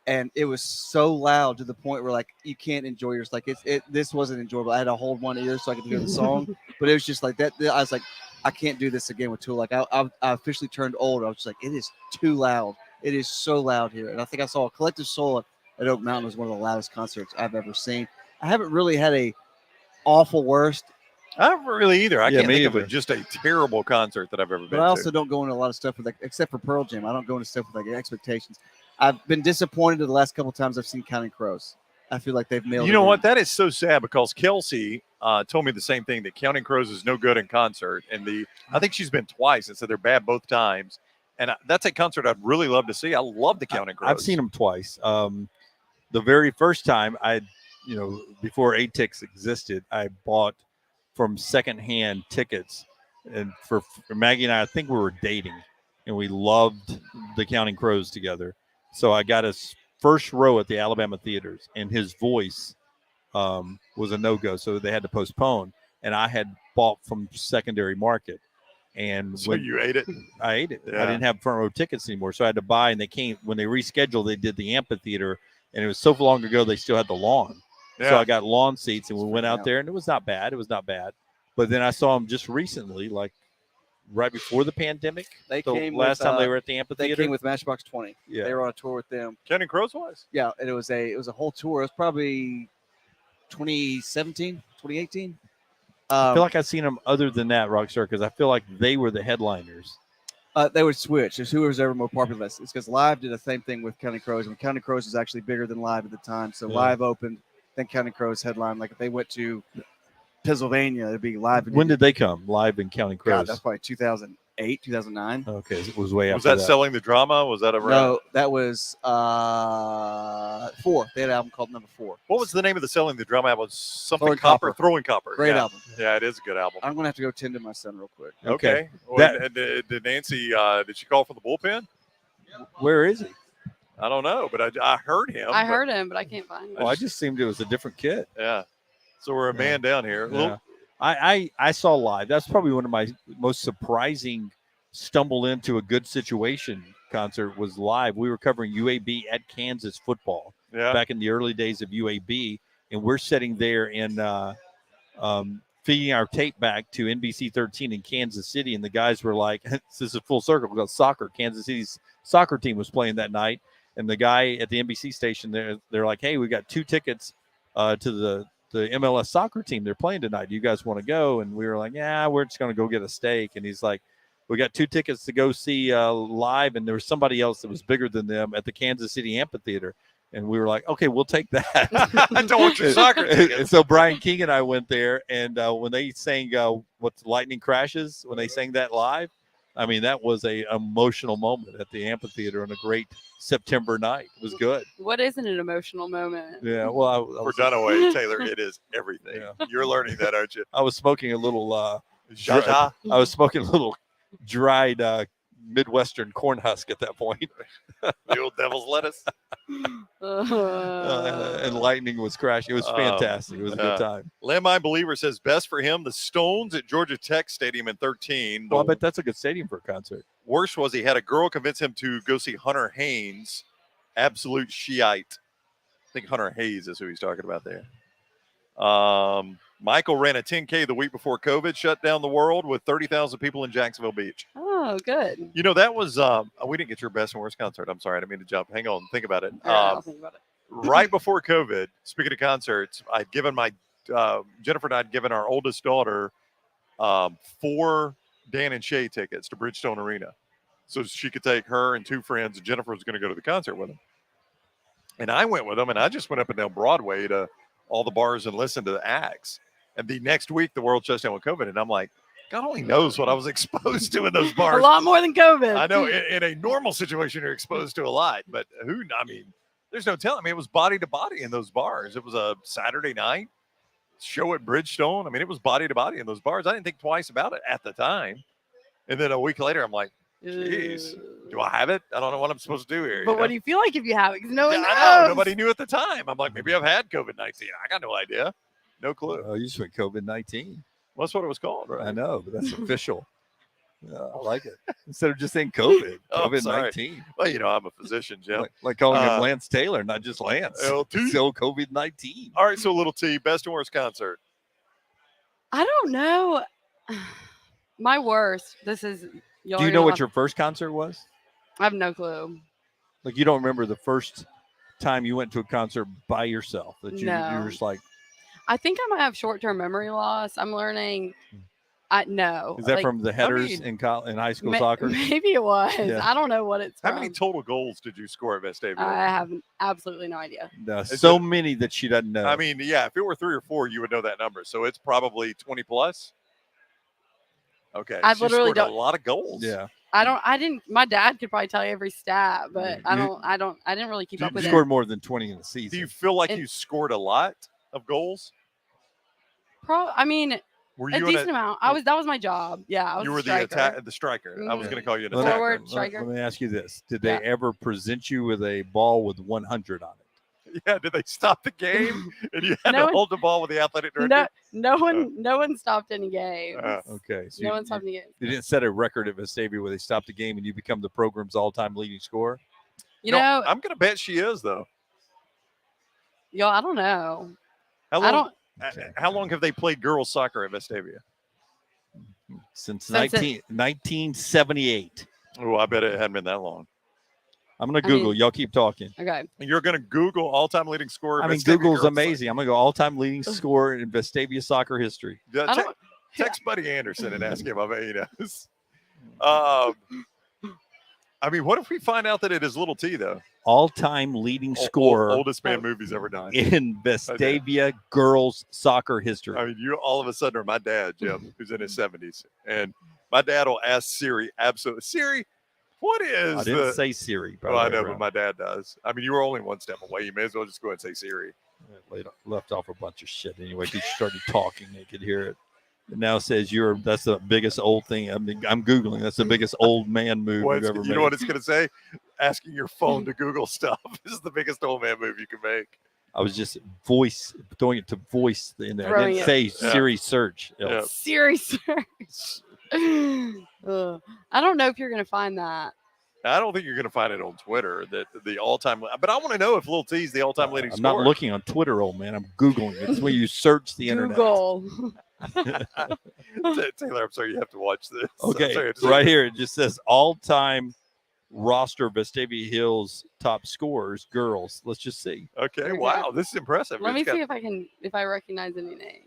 and it was so loud to the point where like you can't enjoy yours. Like this wasn't enjoyable. I had to hold one ear so I could hear the song, but it was just like that. I was like, I can't do this again with Tool. Like I officially turned old. I was just like, it is too loud. It is so loud here. And I think I saw Collective Soul at Oak Mountain was one of the loudest concerts I've ever seen. I haven't really had a awful worst. I haven't really either. I Yeah, can't me think either. of just a terrible concert that I've ever been But I also to. don't go into a lot of stuff with, like, except for Pearl Jam. I don't go into stuff with like expectations. I've been disappointed the last couple times I've seen Counting Crows. I feel like they've nailed it. You know in. what? That is so sad because Kelsey told me the same thing, that Counting Crows is no good in concert. And I think she's been twice and said they're bad both times. And that's a concert I'd really love to see. I love the Counting Crows. I've seen them twice. The very first time before ATIX existed, I bought from secondhand tickets, and for Maggie and I think we were dating, and we loved the Counting Crows together. So I got us first row at the Alabama theaters, and his voice was a no-go, so they had to postpone. And I had bought from secondary market, and So you ate it? I ate it. Yeah. I didn't have front row tickets anymore, so I had to buy. And they came when they rescheduled. They did the amphitheater, and it was so long ago they still had the lawn. Yeah. So I got lawn seats, and we went out out. there, and it was not bad. It was not bad. But then I saw them just recently, like right before the pandemic. They the came last with, time they were at the They amphitheater. came with Matchbox 20. Yeah. They were on a tour with them. Counting Crows was? Yeah, and it was a whole tour. It was probably 2017, 2018. I feel like I've seen them other than that, Rockstar, because I feel like they were the headliners. They would switch. It's whoever's ever more popular. It's because Live did the same thing with Counting Crows, and Counting Crows was actually bigger than Live at the time. So Yeah. Live opened, then Counting Crows headlined. Like if they went to Pennsylvania, it'd be Live. When did they come? Live in Counting God, Crows. that's probably 2008, 2009. Okay, it was way Was after that Selling the Drama? Was that around? No, that was 4. They had an album called Number 4. What was the name of the Selling the Drama album? Something Throwing Copper. Copper. Throwing Copper. Great yeah. album. Yeah, it is a good album. I'm gonna have to go tend to my son real quick. Okay. Well, That- and did Nancy, did she call for the bullpen? Where is he? I don't know, but I heard him. I but- heard him, but I can't find him. Oh, I just seemed it was a different kid. Yeah. So we're a man down here. Yeah. I saw Live. That's probably one of my most surprising stumble into a good situation concert was Live. We were covering UAB at Kansas football Yeah. back in the early days of UAB, and we're sitting there and feeding our tape back to NBC 13 in Kansas City, and the guys were like, "This is full circle. We got soccer. Kansas City's soccer team was playing that night." And the guy at the NBC station, they're like, "Hey, we got 2 tickets to the MLS soccer team. They're playing tonight. Do you guys want to go?" And we were like, "Yeah, we're just going to go get a steak." And he's like, "We got 2 tickets to go see Live." And there was somebody else that was bigger than them at the Kansas City amphitheater. And we were like, "Okay, we'll take that." I don't want your soccer And tickets. so Brian King and I went there, and when they sang "What's Lightning Crashes," when they sang that live, I mean, that was a emotional moment at the amphitheater on a great September night. It was good. What isn't an emotional moment? Yeah. Well, I For was, Dunaway, Taylor, it is everything. Yeah. You're learning that, aren't you? I was smoking a little. Jaja. I was smoking a little dried Midwestern corn husk at that point. The old devil's lettuce. And lightning was crashing. It was fantastic. It was a good time. Landmine Believer says best for him, the Stones at Georgia Tech Stadium in 13. The Well, I bet that's a good stadium for a concert. worst was he had a girl convince him to go see Hunter Haynes, absolute Shiite. I think Hunter Hayes is who he's talking about there. Michael ran a 10K the week before COVID shut down the world with 30,000 people in Jacksonville Beach. Oh, good. You know, that was, we didn't get your best and worst concert. I'm sorry. I didn't mean to jump. Hang on. Think about it. All right, I'll think about it. Right before COVID, speaking of concerts, I'd given Jennifer and I'd given our oldest daughter 4 Dan and Shay tickets to Bridgestone Arena. So she could take her and 2 friends, and Jennifer was going to go to the concert with them. And I went with them, and I just went up and down Broadway to all the bars and listened to the acts. And the next week, the world shuts down with COVID, and I'm like, God only knows what I was exposed to in those A bars. lot more than COVID. I know in a normal situation, you're exposed to a lot, but there's no telling. I mean, it was body to body in those bars. It was a Saturday night show at Bridgestone. I mean, it was body to body in those bars. I didn't think twice about it at the time. And then a week later, I'm like, jeez, do I have it? I don't know what I'm supposed to do here. But what do you feel like if you have it? Because no one Yeah, knows. I know. Nobody knew at the time. I'm like, maybe I've had COVID-19. I got no idea. No clue. Oh, you just went COVID-19. Well, that's what it was called, right? I know, but that's official. Yeah, I like it. Instead of just saying COVID, Oh, I'm sorry. COVID-19. Well, I'm a physician, Jim. Like calling him Lance Taylor, not just Lance. LT. Still COVID-19. All right, so little T, best and worst concert. I don't know. My worst. This is. Do you know what your first concert was? I have no clue. Like, you don't remember the first time you went to a concert by yourself that you No. were just like, I think I might have short-term memory loss. I'm learning. No. Is that like, from the headers mean, in high school soccer? Maybe it was. Yeah. I don't know what it's How from. many total goals did you score at Vestavia? I have absolutely no idea. No, Is so it- many that she doesn't know. I mean, yeah, if it were 3 or 4, you would know that number. So it's probably 20 plus. Okay, I she literally scored a don't- lot of goals. yeah. I didn't. My dad could probably tell you every stat, but You- I didn't really keep You up with You it. scored more than 20 in the Do season. you feel like And- you scored a lot of goals? I mean, Were a you decent amount. That was my job. Yeah, I was you a were striker. the striker. I was Mhm. going to call you an Let me- attacker. Forward. Let, striker. let me ask you this: did Yeah. they ever present you with a ball with 100 on it? Yeah, did they stop the game and you had No to one- hold the ball with the athletic director? No one stopped any games. Okay, so No you, one stopped any games. you didn't set a record at Vestavia where they stopped the game and you become the program's all-time leading scorer. You No, know, I'm going to bet she is though. y'all. I don't know. How I long? don't. How long have they played girls soccer at Vestavia? Since Since 1978. Oh, I bet it hadn't been that long. I'm going to I Google. mean- Y'all keep talking. Okay. You're going to Google all-time leading scorer. I mean, Vestavia Google's girls amazing. I'm going to go all-time leading scorer in Vestavia soccer history. soccer. I don't. Text Buddy Anderson and ask him. I bet he knows. I mean, what if we find out that it is Little T though? All-time leading scorer Oldest man movies ever done. in Vestavia girls soccer history. I mean, you all of a sudden are my dad, Jim, who's in his 70s, and my dad will ask Siri, absolutely, Siri, what is I didn't say Siri. By Well, I the way, know, but my dad does. I mean, you were only one step away. You may as well just go ahead and say Siri. left off a bunch of shit anyway. Because you started talking, they could hear it. It now says that's the biggest old thing. I mean, I'm Googling. That's the biggest old man move Well, you've ever you made. know what it's going to say? Asking your phone to Google stuff is the biggest old man move you can make. I was just throwing it to voice in there. I Throwing didn't it. say Yeah. Siri search. Yeah. Siri search. Ugh. I don't know if you're gonna find that. I don't think you're going to find it on Twitter that the all-time. But I want to know if Lil T's the all-time leading I'm scorer. not looking on Twitter, old man. I'm Googling. It's where you search the internet. Google. Taylor, I'm sorry you have to watch this. Okay, I'm sorry, right here it just says all-time roster Vestavia Hills top scorers, girls. Let's just see. Okay, Okay. wow, this is impressive. Let me It's got- see if I recognize any names.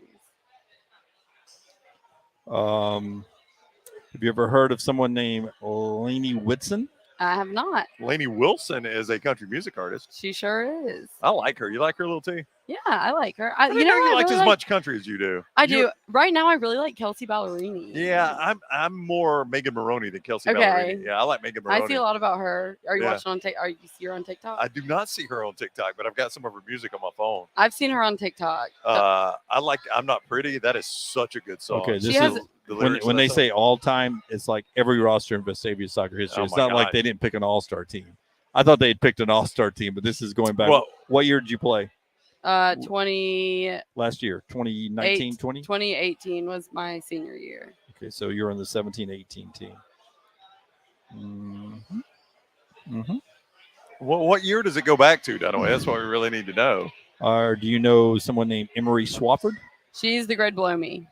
Have you ever heard of someone named Lainey Whitson? I have not. Lainey Wilson is a country music artist. She sure is. I like her. You like her, Lil T? Yeah, I like her. I didn't You know, know you I liked really as like- much country as you do. I You- do. Right now, I really like Kelsey Ballerini. Yeah, I'm more Megan Maroney than Kelsey Okay. Ballerini. Yeah, I like Megan Maroney. I see a lot about her. Are you Yeah. watching on Are you see her on TikTok? I do not see her on TikTok, but I've got some of her music on my phone. I've seen her on TikTok. I like I'm Not Pretty. That is such a good song. Okay, She this has- is The when lyrics of they that say all-time, it's like every roster in Vestavia soccer history. Oh It's my not like God. they didn't pick an all-star team. I thought they had picked an all-star team, but this is going back. Well- What year did you play 2018 last year? 2019, 20? 2018 was my senior year. Okay, so you're on the 17-18 team. Mm-hmm. Mm-hmm. what year does it go back to, Dunaway? That's what we really need to know. Or do you know someone named Emery Swafford? She's the grade below me.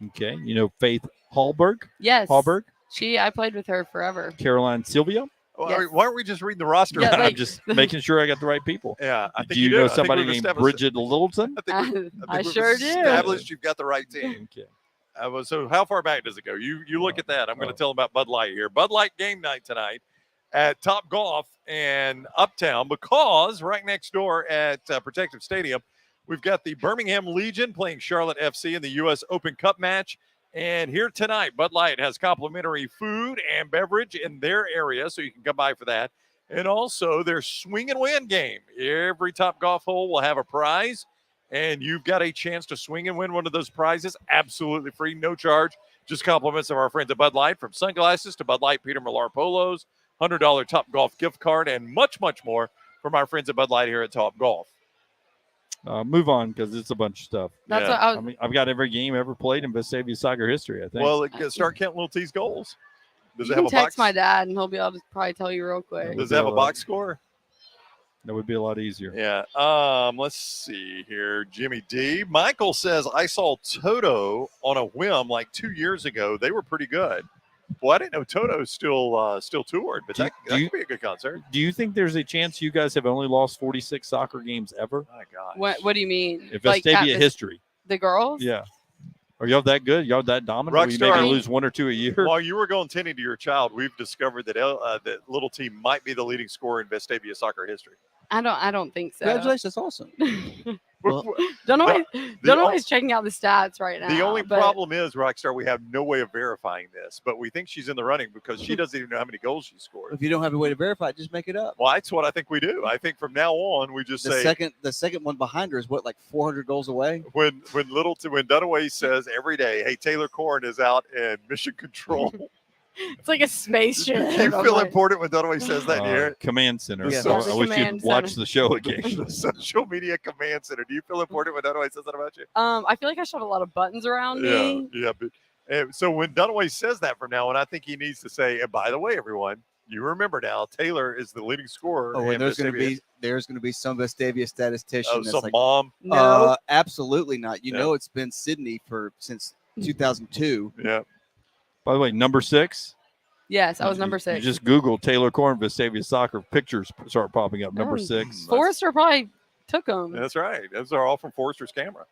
Okay, you know Faith Hallberg? Yes. Hallberg? I played with her forever. Caroline Sylvia? Yes. Why aren't we just reading the roster? Yeah, out? like- I'm just making sure I got the right people. Yeah, I think Do you do. know I think somebody we've named established- Bridget Littleton? I think we- I we've sure do. established you've got the right team. Okay. So how far back does it go? You look at that. I'm going to tell them about Bud Light here. Bud Light game night tonight at TopGolf and Uptown, because right next door at Protective Stadium, we've got the Birmingham Legion playing Charlotte FC in the U.S. Open Cup match. And here tonight, Bud Light has complimentary food and beverage in their area, so you can come by for that. And also their swing and win game. Every TopGolf hole will have a prize, and you've got a chance to swing and win one of those prizes absolutely free, no charge. Just compliments of our friends at Bud Light, from sunglasses to Bud Light Peter Millar polos, $100 TopGolf gift card, and much, much more from our friends at Bud Light here at TopGolf. Move on, because it's a bunch of stuff. That's Yeah. what I I was. mean, I've got every game ever played in Vestavia soccer history, I think. Well, start counting Little T's goals. Does You it can have a box? text my dad, and he'll be able to probably tell you real quick. Does it have a box score? that would be a lot easier. Yeah. Let's see here. Jimmy D. Michael says, I saw Toto on a whim like 2 years ago. They were pretty good. Well, I didn't know Toto's still toured, but that do you- could be a good concert. Do you think there's a chance you guys have only lost 46 soccer games ever? My gosh. What do you mean? If Like, at Vestavia history. the girls? Yeah. Are y'all that good? Y'all that dominant? Where you Rockstar. maybe lose 1 or 2 a year? While you were going tending to your child, we've discovered that Little T might be the leading scorer in Vestavia soccer history. I don't think so. Congratulations, that's awesome. Well, Dunaway's checking out the stats right now. The only but problem is, Rockstar, we have no way of verifying this, but we think she's in the running because she doesn't even know how many goals she scored. if you don't have a way to verify it, just make it up. Well, that's what I think we do. I think from now on, we just The say second one behind her is what, like 400 goals away? when Dunaway says every day, "Hey, Taylor Korn is out in mission control." it's like a spaceship. You I'm feel like, important when Dunaway says that. You hear it? Command center. Yeah. So Yeah, I the wish command you'd watch center. the show occasionally. The social media command center. Do you feel important when Dunaway says that about you? I feel like I should have a lot of buttons around me. Yeah. But so when Dunaway says that from now on, I think he needs to say, and by the way, everyone, you remember now, Taylor is the leading scorer. Oh, and in there's going to Vestavia. be some Vestavia statistician that's some like, mom. No. absolutely not. You Yeah. know, it's been Sydney since 2002. Yeah. By the way, number 6. Yes, I was number You 6. just Google Taylor Korn Vestavia soccer pictures start popping up. Number Oh. 6. Forrester probably took them. That's right. Those are all from Forrester's camera.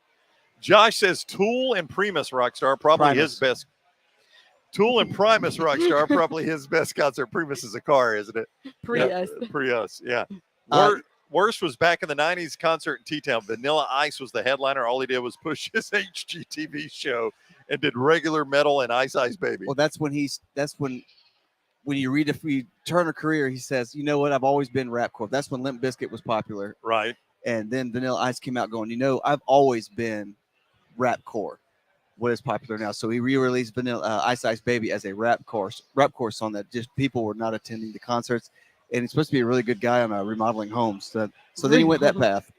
Josh says Tool and Primus Rockstar, probably his best. Tool and Primus Rockstar, probably his best concert. Primus is a car, isn't it? Prius. Yeah, Prius, yeah. Uh, Worst was back in the 90s concert in T-Town. Vanilla Ice was the headliner. All he did was push his HGTV show and did regular metal and Ice Ice Baby. Well, that's when you read if we turn a career, he says, you know what, I've always been rapcore. That's when Limp Bizkit was popular. Right. And then Vanilla Ice came out going, I've always been rapcore. What is popular now? So he re-released Vanilla Ice Ice Baby as a rapcore song that just people were not attending the concerts. And he's supposed to be a really good guy on remodeling homes. So then he went that path.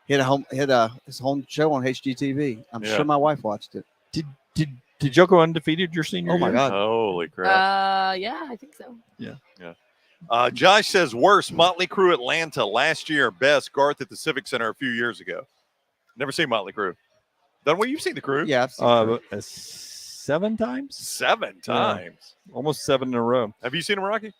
He had his home show on HGTV. I'm Yeah. sure my wife watched it. Did y'all go undefeated your senior Oh my year? God. Holy crap. Yeah, I think so. Josh says worst Motley Crue Atlanta last year, best Garth at the Civic Center a few years ago. Never seen Motley Crue. Dunaway, you've seen the Crew? Yeah, I've seen it. 7 times? 7 times. Almost 7 in a row. Have you seen him, Rocky?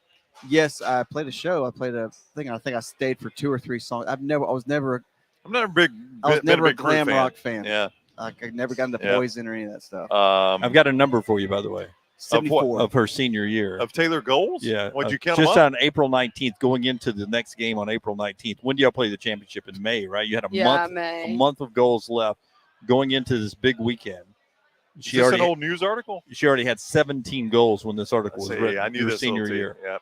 Yes, I played a show. I played a thing. I think I stayed for 2 or 3 songs. I was never I'm not a big. a Crew glam fan. rock fan. Yeah. I never got into Yeah. Poison or any of that stuff. I've got a number for you, by the way, 74. of her senior year. Of Taylor Goals? Yeah. What'd you count them Just up? on April 19th, going into the next game on April 19th. When do y'all play the championship? In May, right? You had a May. month of goals left going into this big weekend. Is this an old news article? She already had 17 goals when this article was See, written. I knew your this senior little year. team. Yeah.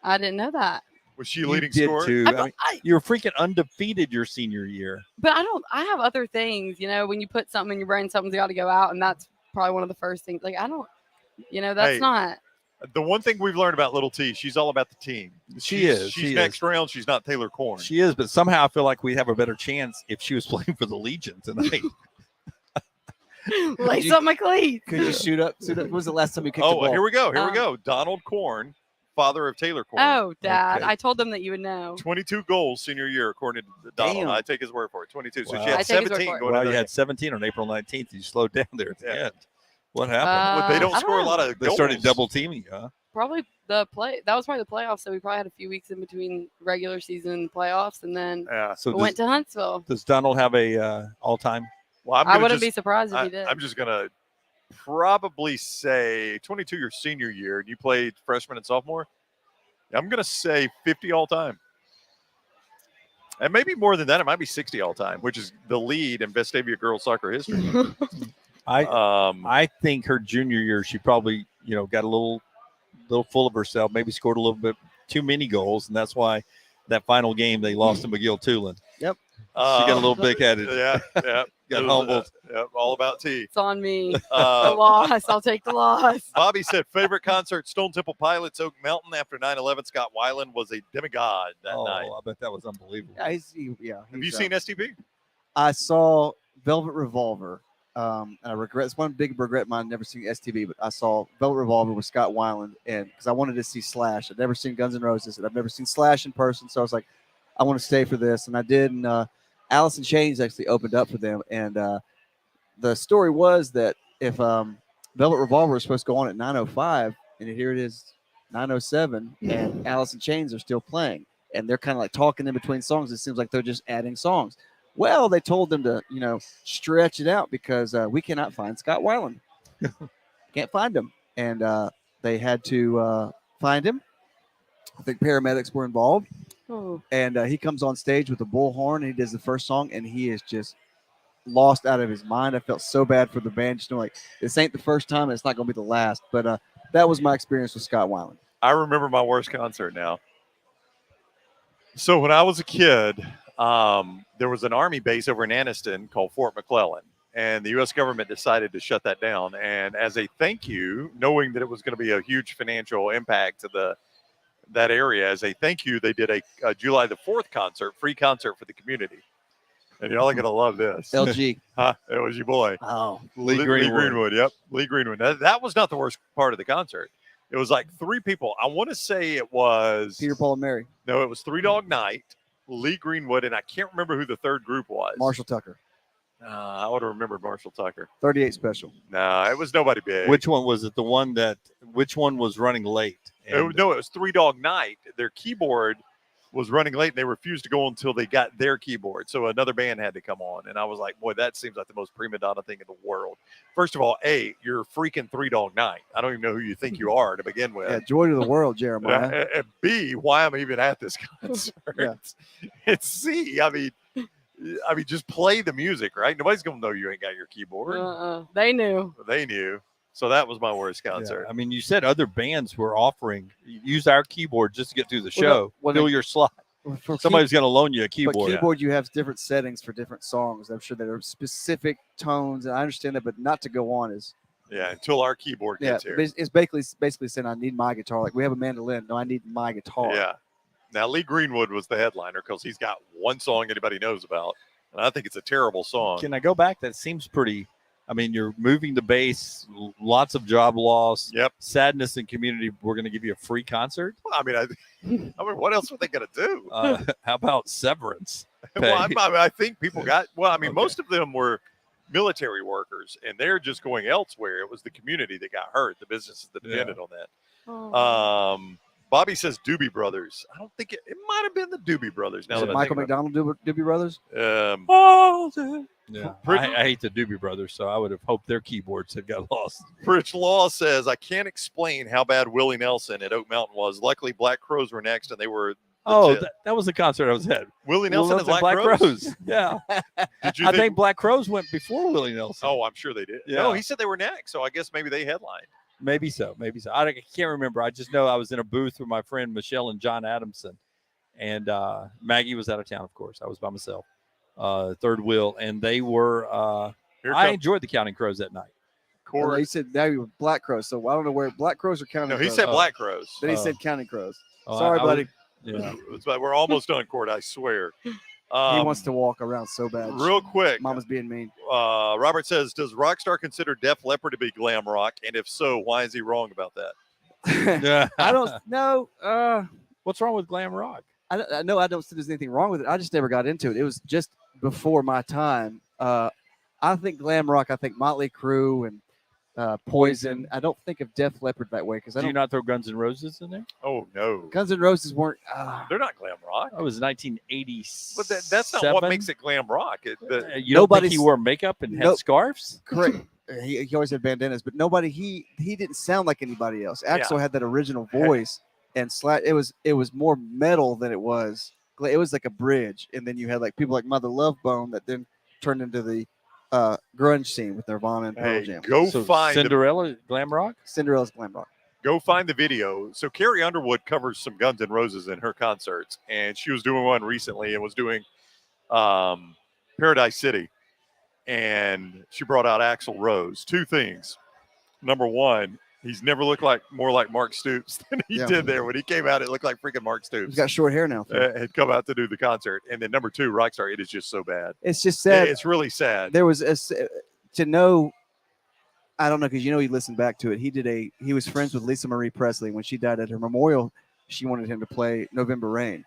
I didn't know that. Was she You leading did scorer? too. I I thought- mean, you were freaking undefeated your senior year. But I have other things, when you put something in your brain, something's got to go out. And that's probably one of the first things. Like, I don't, that's Hey, not. The one thing we've learned about Little T, she's all about the team. She's She next is. round. She's not Taylor Korn. She is, but somehow I feel like we'd have a better chance if she was playing for the Legion tonight. Lace up my cleats. Could you shoot up? When was the last time you kicked a Oh, ball? here we go. Here we Um, go. Donald Korn, father of Taylor Korn. Oh, Dad. Okay. I told them that you would know. 22 goals senior year, according to Donald. Damn. I take his word for it. 22. So Wow. she I had take his word 17 for it. going Well, into you the had 17 on April 19th. You slowed down there at the Yeah. end. What happened? Well, they don't I score a know. lot of They goals. started double teaming you, huh? Probably that was probably the playoffs. So we probably had a few weeks in between regular season and playoffs. And then Yeah. So we went to Huntsville. does Donald have a all-time? Well, I wouldn't be surprised if he did. I'm just going to probably say 22 your senior year, and you played freshman and sophomore. I'm going to say 50 all time. And maybe more than that. It might be 60 all time, which is the lead in Vestavia girls soccer history. I think her junior year, she probably, got a little full of herself, maybe scored a little bit too many goals, and that's why that final game they lost to McGill Tulin. Yep. She got a little big-headed. Yeah, yeah. Got humbled. All about tea. It's on me. The Uh, loss. I'll take the loss. Bobby said favorite concert, Stone Temple Pilots, Oak Mountain. After 9/11, Scott Weiland was a demigod that night. I bet that was unbelievable. Yeah, Have you seen STP? I saw Velvet Revolver. And I regret, it's one big regret of mine, never seen STB, but I saw Velvet Revolver with Scott Weiland, and because I wanted to see Slash. I'd never seen Guns N' Roses, and I've never seen Slash in person, so I was like, I want to stay for this, and I did. And Alice in Chains actually opened up for them, and the story was that if Velvet Revolver was supposed to go on at 9:05, and here it is, 9:07, and Alice in Chains are still playing, and they're kind of like talking in between songs. It seems like they're just adding songs. Well, they told them to, stretch it out because we cannot find Scott Weiland. Can't find him, and they had to find him. I think paramedics were involved, and he comes on stage with a bullhorn, and he does the first song, and he is just lost out of his mind. I felt so bad for the band. Just like, this ain't the first time, and it's not going to be the last. But that was my experience with Scott Weiland. I remember my worst concert now. So when I was a kid, there was an Army base over in Anniston called Fort McClellan, and the U.S. government decided to shut that down. And as a thank you, knowing that it was going to be a huge financial impact to that area, as a thank you, they did a July the 4th concert, free concert for the community. And y'all are going to love this. LG. It was your boy. Oh, Lee Greenwood. Yep, Lee Greenwood. That was not the worst part of the concert. It was like 3 people. I want to say it was Peter, Paul, and Mary. No, it was Three Dog Night, Lee Greenwood, and I can't remember who the third group was. Marshall Tucker. I would have remembered Marshall Tucker. 38 Special. No, it was nobody big. Which one was it? Which one was running late? No, it was Three Dog Night. Their keyboard was running late, and they refused to go until they got their keyboard. So another band had to come on. And I was like, boy, that seems like the most prima donna thing in the world. First of all, A, you're freaking Three Dog Night. I don't even know who you think you are to begin with. Yeah, joy to the world, Jeremiah. And B, why I'm even at this concert. Yeah. And C, I mean, just play the music, right? Nobody's going to know you ain't got your keyboard. They knew. They knew. So that was my worst concert. Yeah, I mean, you said other bands were offering, use our keyboard just to get through the show. Fill your slot. Somebody's going to loan you a keyboard. But keyboard, you have different settings for different songs. I'm sure there are specific tones, and I understand that, but not to go on is. Yeah, until our keyboard gets here. It's basically saying I need my guitar. Like we have a mandolin. No, I need my guitar. Yeah. Now, Lee Greenwood was the headliner because he's got one song anybody knows about, and I think it's a terrible song. Can I go back? That seems pretty. I mean, you're moving the base, lots of job loss, sadness in community. We're going to give you a free concert. Well, I mean, what else are they going to do? How about severance? Well, I think people got. Well, I mean, most of them were military workers, and they're just going elsewhere. It was the community that got hurt, the businesses that depended on that. Oh. Bobby says Doobie Brothers. I don't think it might have been the Doobie Brothers. Now Is it Michael McDonald Doobie Brothers? Yeah, I hate the Doobie Brothers, so I would have hoped their keyboards had got lost. Rich Law says, I can't explain how bad Willie Nelson at Oak Mountain was. Luckily, Black Crows were next, and they were that was the concert I was at. Willie Nelson and Black Crows? Yeah. I think Black Crows went before Willie Nelson. Oh, I'm sure they did. Yeah. No, he said they were next, so I guess maybe they headlined. Maybe so. I can't remember. I just know I was in a booth with my friend Michelle and John Adamson, and Maggie was out of town, of course. I was by myself. Third Wheel, and they were. I enjoyed the Counting Crows that night. He said now you were Black Crows, so I don't know where Black Crows or Counting Crows. No, he said Black Crows. Then he said Counting Crows. Sorry, buddy. We're almost done, Court. I swear. He wants to walk around so bad. Real quick. Mama's being mean. Robert says, does Rockstar consider Def Leppard to be glam rock? And if so, why is he wrong about that? I don't know. What's wrong with glam rock? I don't see there's anything wrong with it. I just never got into it. It was just before my time. I think glam rock. I think Motley Crue and Poison. I don't think of Def Leppard that way because Do you not throw Guns N' Roses in there? Oh no, Guns N' Roses weren't. They're not glam rock. It was 1987. But that's not what makes it glam rock. You don't think he wore makeup and had scarves? Correct. He always had bandanas, but nobody. He didn't sound like anybody else. Axl had that original voice, and it was more metal than it was. It was like a bridge, and then you had like people like Mother Love Bone that then turned into the grunge scene with Nirvana and Pearl Jam. Find Cinderella glam rock. Cinderella's glam rock. Go find the video. So Carrie Underwood covers some Guns N' Roses in her concerts, and she was doing one recently and was doing Paradise City, and she brought out Axl Rose. Two things. Number one, he's never looked more like Mark Stoops than he did there. When he came out, it looked like freaking Mark Stoops. He's got short hair now. Had come out to do the concert. And then number two, Rockstar, it is just so bad. It's just sad. It's really sad. There was to know, I don't know, because he listened back to it. He was friends with Lisa Marie Presley. When she died at her memorial, she wanted him to play November Rain.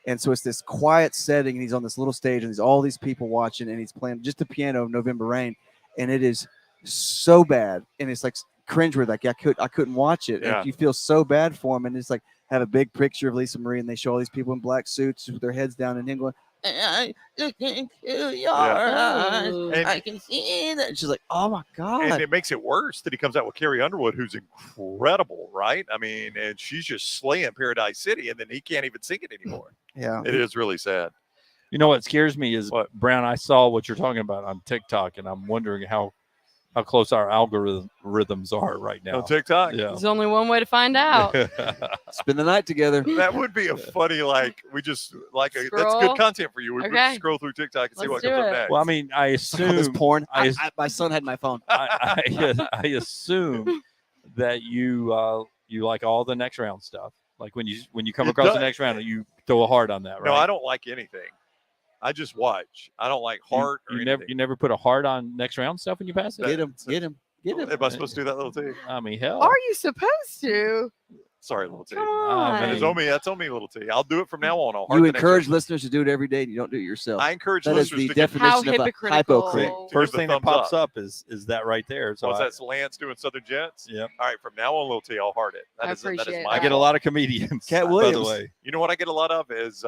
And so it's this quiet setting, and he's on this little stage, and there's all these people watching, and he's playing just the piano of November Rain. And it is so bad. And it's like cringeworthy. Like I couldn't watch it. Yeah. And you feel so bad for him, and it's like have a big picture of Lisa Marie, and they show all these people in black suits with their heads down, and him going, "I look into your eyes. And- I can see that." And she's like, "Oh my god!" And it makes it worse that he comes out with Carrie Underwood, who's incredible, right? I mean, and she's just slaying Paradise City, and then he can't even sing it anymore. Yeah, It is really sad. You know what scares me is, What? Brown, I saw what you're talking about on TikTok, and I'm wondering how close our algorithms are right now. On TikTok? Yeah. There's only one way to find out. spend the night together. That would be a funny, like, we just, like, that's Scroll. good content for you. We Okay. scroll through TikTok and see Let's what do comes up it. next. Well, I mean, I All assume this porn. I- My son had my phone. I assume that you like all the next round stuff. Like when you come It across the does. next round, you throw a heart on that, right? No, I don't like anything. I just watch. I don't like heart or You anything. never put a heart on next round stuff when you pass it. Get him. Get him. Get him. Am I supposed to do that, little T? I mean, hell. Are you supposed to? Sorry, little T. Come I That is on. on me. That's on me, little T. I'll do it from now on. I'll heart You the next encourage one. listeners to do it every day, and you don't do it yourself. I encourage That is listeners the to give How definition of a hypocritical. hypocrite. to First give the thing that thumbs pops up is that right there. So that's Lance doing Southern Jets. Yep. All right, from now on, little T, I'll heart it. I that is appreciate my I get a fault. lot of comedians. Cat by the Williams. way. You know what I get a lot of is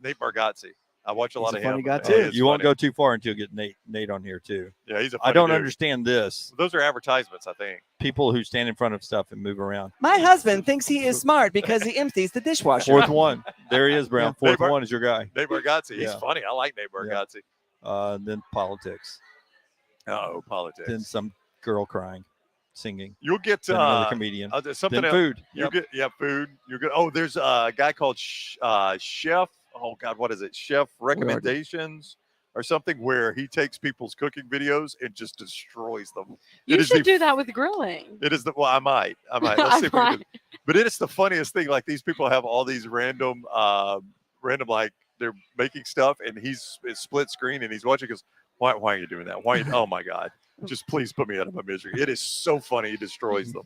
Nate Bargatze. I watch a lot He's of a him. funny guy, and too. he is You won't funny. go too far until you get Nate on here too. Yeah, he's a I funny don't dude. understand this. Those are advertisements, I think. People who stand in front of stuff and move around. My husband thinks he is smart because he empties the dishwasher. Fourth one. There he is, Brown. Yeah. Fourth one is your guy. Nate Bargatze. He's Yeah. funny. I like Nate Bargatze. Then politics. Oh, politics. Then some girl crying, singing. You'll get Then another comedian. something Then else. food. You Yep. get food. You're good. Oh, there's a guy called Chef. Oh God, what is it? Chef Recommendations or something, where he takes people's cooking videos and just destroys them. You It is should the- do that with grilling. It is well, I might. Let's see if we can do. But it is the funniest thing. Like these people have all these random like they're making stuff, and it's split screen, and he's watching. Goes, why are you doing that? Why? Oh my God! Just please put me out of my misery. It is so funny. He destroys them.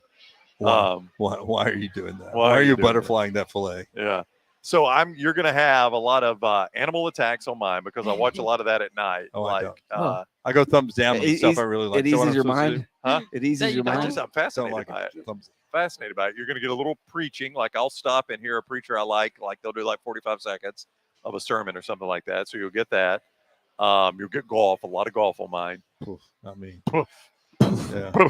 Why are you doing that? why Why are are you you doing that? butterflying that fillet? Yeah. So you're gonna have a lot of animal attacks on mine because I watch a lot of that at night. Oh, I like don't. I go thumbs down with It stuff eases- I really like. It So what eases I'm your supposed to mind. do? Huh? It eases That your you don't. I'm mind. Don't fascinated like by it. it. Thumbs. Fascinated by it. You're gonna get a little preaching. Like I'll stop and hear a preacher I like they'll do like 45 seconds of a sermon or something like that. So you'll get that. You'll get golf. A lot of golf on mine. Poof, not me. Poof. Yeah.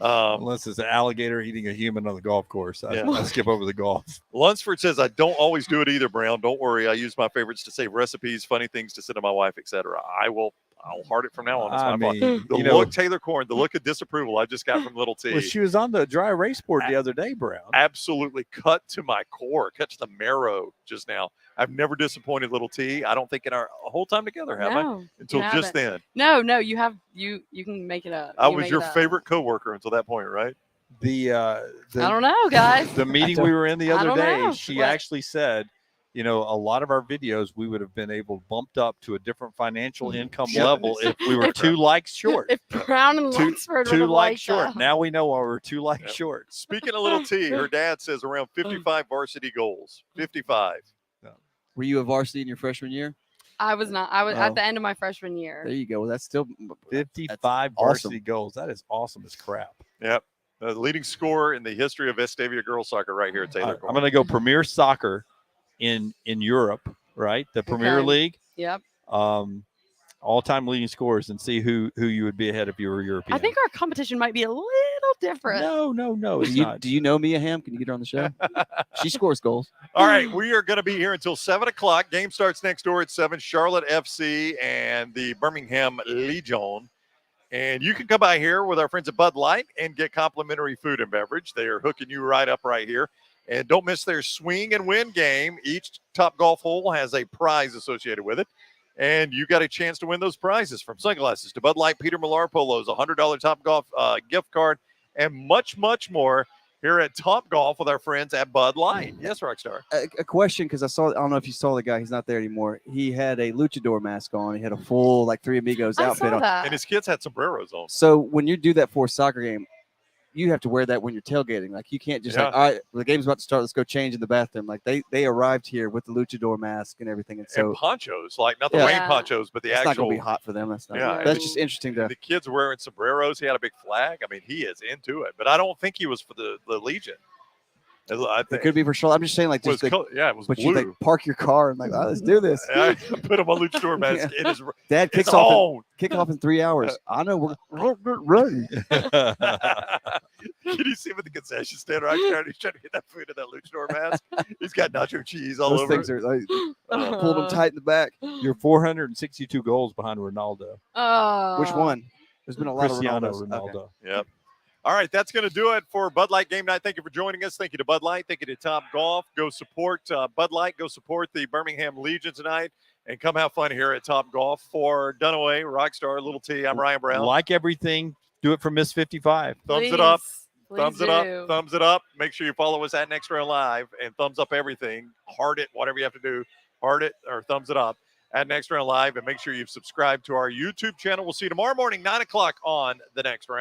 Um, Unless it's an alligator eating a human on the golf course. I Yeah. skip over the golf. Lunsford says, I don't always do it either, Brown. Don't worry. I use my favorites to save recipes, funny things to send to my wife, etc. I'll heart it from now on. That's I my fault. mean, The you know, look, Taylor Korn, the look of disapproval I just got from Little T. well, she was on the dry erase board the other day, Brown. Absolutely cut to my core, cut to the marrow just now. I've never disappointed Little T. I don't think in our whole time together, have I? No, Until you just haven't. then. No, you have you can make it up. I You was make your it up. favorite coworker until that point, right? The I don't know, guys. the meeting we were in the I other don't day, know. she What? actually said, you know, a lot of our videos we would have been able bumped up to a different financial income Yeah. level if we were 2 likes short. If Brown and Two- Lunsford would 2 have likes liked short. that. Now we know why we're 2 likes Yep. short. Speaking of Little T, her dad says around 55 varsity goals. 55. Were you a varsity in your freshman year? I was not. I was Oh. at the end of my freshman year. There you go. Well, that's still 55 awesome. varsity goals. That is awesome as crap. Yep. The leading scorer in the history of Vestavia girls soccer right here at Taylor I'm going to go Premier Soccer in Europe, right? The Premier Okay. League. Yep. All-time leading scorers, and see who you would be ahead if you were European. I think our competition might be a little different. No, Do it's you, not. do you know Mia Hamm? Can you get her on the show? She scores goals. All right, we are going to be here until 7 o'clock. Game starts next door at 7. Charlotte FC and the Birmingham Legion. And you can come by here with our friends at Bud Light and get complimentary food and beverage. They are hooking you right up right here. And don't miss their swing and win game. Each Topgolf hole has a prize associated with it. And you got a chance to win those prizes, from sunglasses to Bud Light, Peter Millar polos, a $100 Topgolf gift card, and much, much more here at Topgolf with our friends at Bud Light. Yes, Rockstar. A question, because I don't know if you saw the guy. He's not there anymore. He had a luchador mask on. He had a full Three Amigos I outfit saw on. that. And his kids had sombreros on. So when you do that for a soccer game, you have to wear that when you're tailgating. Like you can't just like, all right, the game's about to start. Let's go change in the bathroom. Like they arrived here with the luchador mask and everything, and so and ponchos, like not the Yeah. rain Yeah. ponchos, but the it's actual. not going to be hot for them. That's not. Yeah, That's and- just interesting to. The kids were wearing sombreros. He had a big flag. I mean, he is into it. But I don't think he was for the Legion. I It think could be for sure. I'm just saying, like, it was just like, it was but you blue. like park your car and like, oh, let's do this. I put him on luchador mask. Yeah. It is. Dad It's kicks off. on. Kick off in 3 hours. I know we're ready. Can you see him at the concession stand right there? He's trying to get that food in that luchador mask. He's got nacho cheese all Those over. things are like pulled them tight in the back. You're 462 goals behind Ronaldo. Oh. Which one? There's been a lot Cristiano of Ronaldos. Ronaldo. Okay. Yep. All right, that's going to do it for Bud Light Game Night. Thank you for joining us. Thank you to Bud Light. Thank you to TopGolf. Go support Bud Light. Go support the Birmingham Legion tonight, and come have fun here at TopGolf. For Dunaway, Rockstar, Little T, I'm Ryan Brown. Like everything, do it for Miss 55. Thumbs it up. Please Thumbs it do. up. Thumbs it up. Make sure you follow us at Next Round Live and thumbs up everything. Heart it, whatever you have to do. Heart it or thumbs it up at Next Round Live, and make sure you've subscribed to our YouTube channel. We'll see you tomorrow morning, 9 o'clock on the Next Round.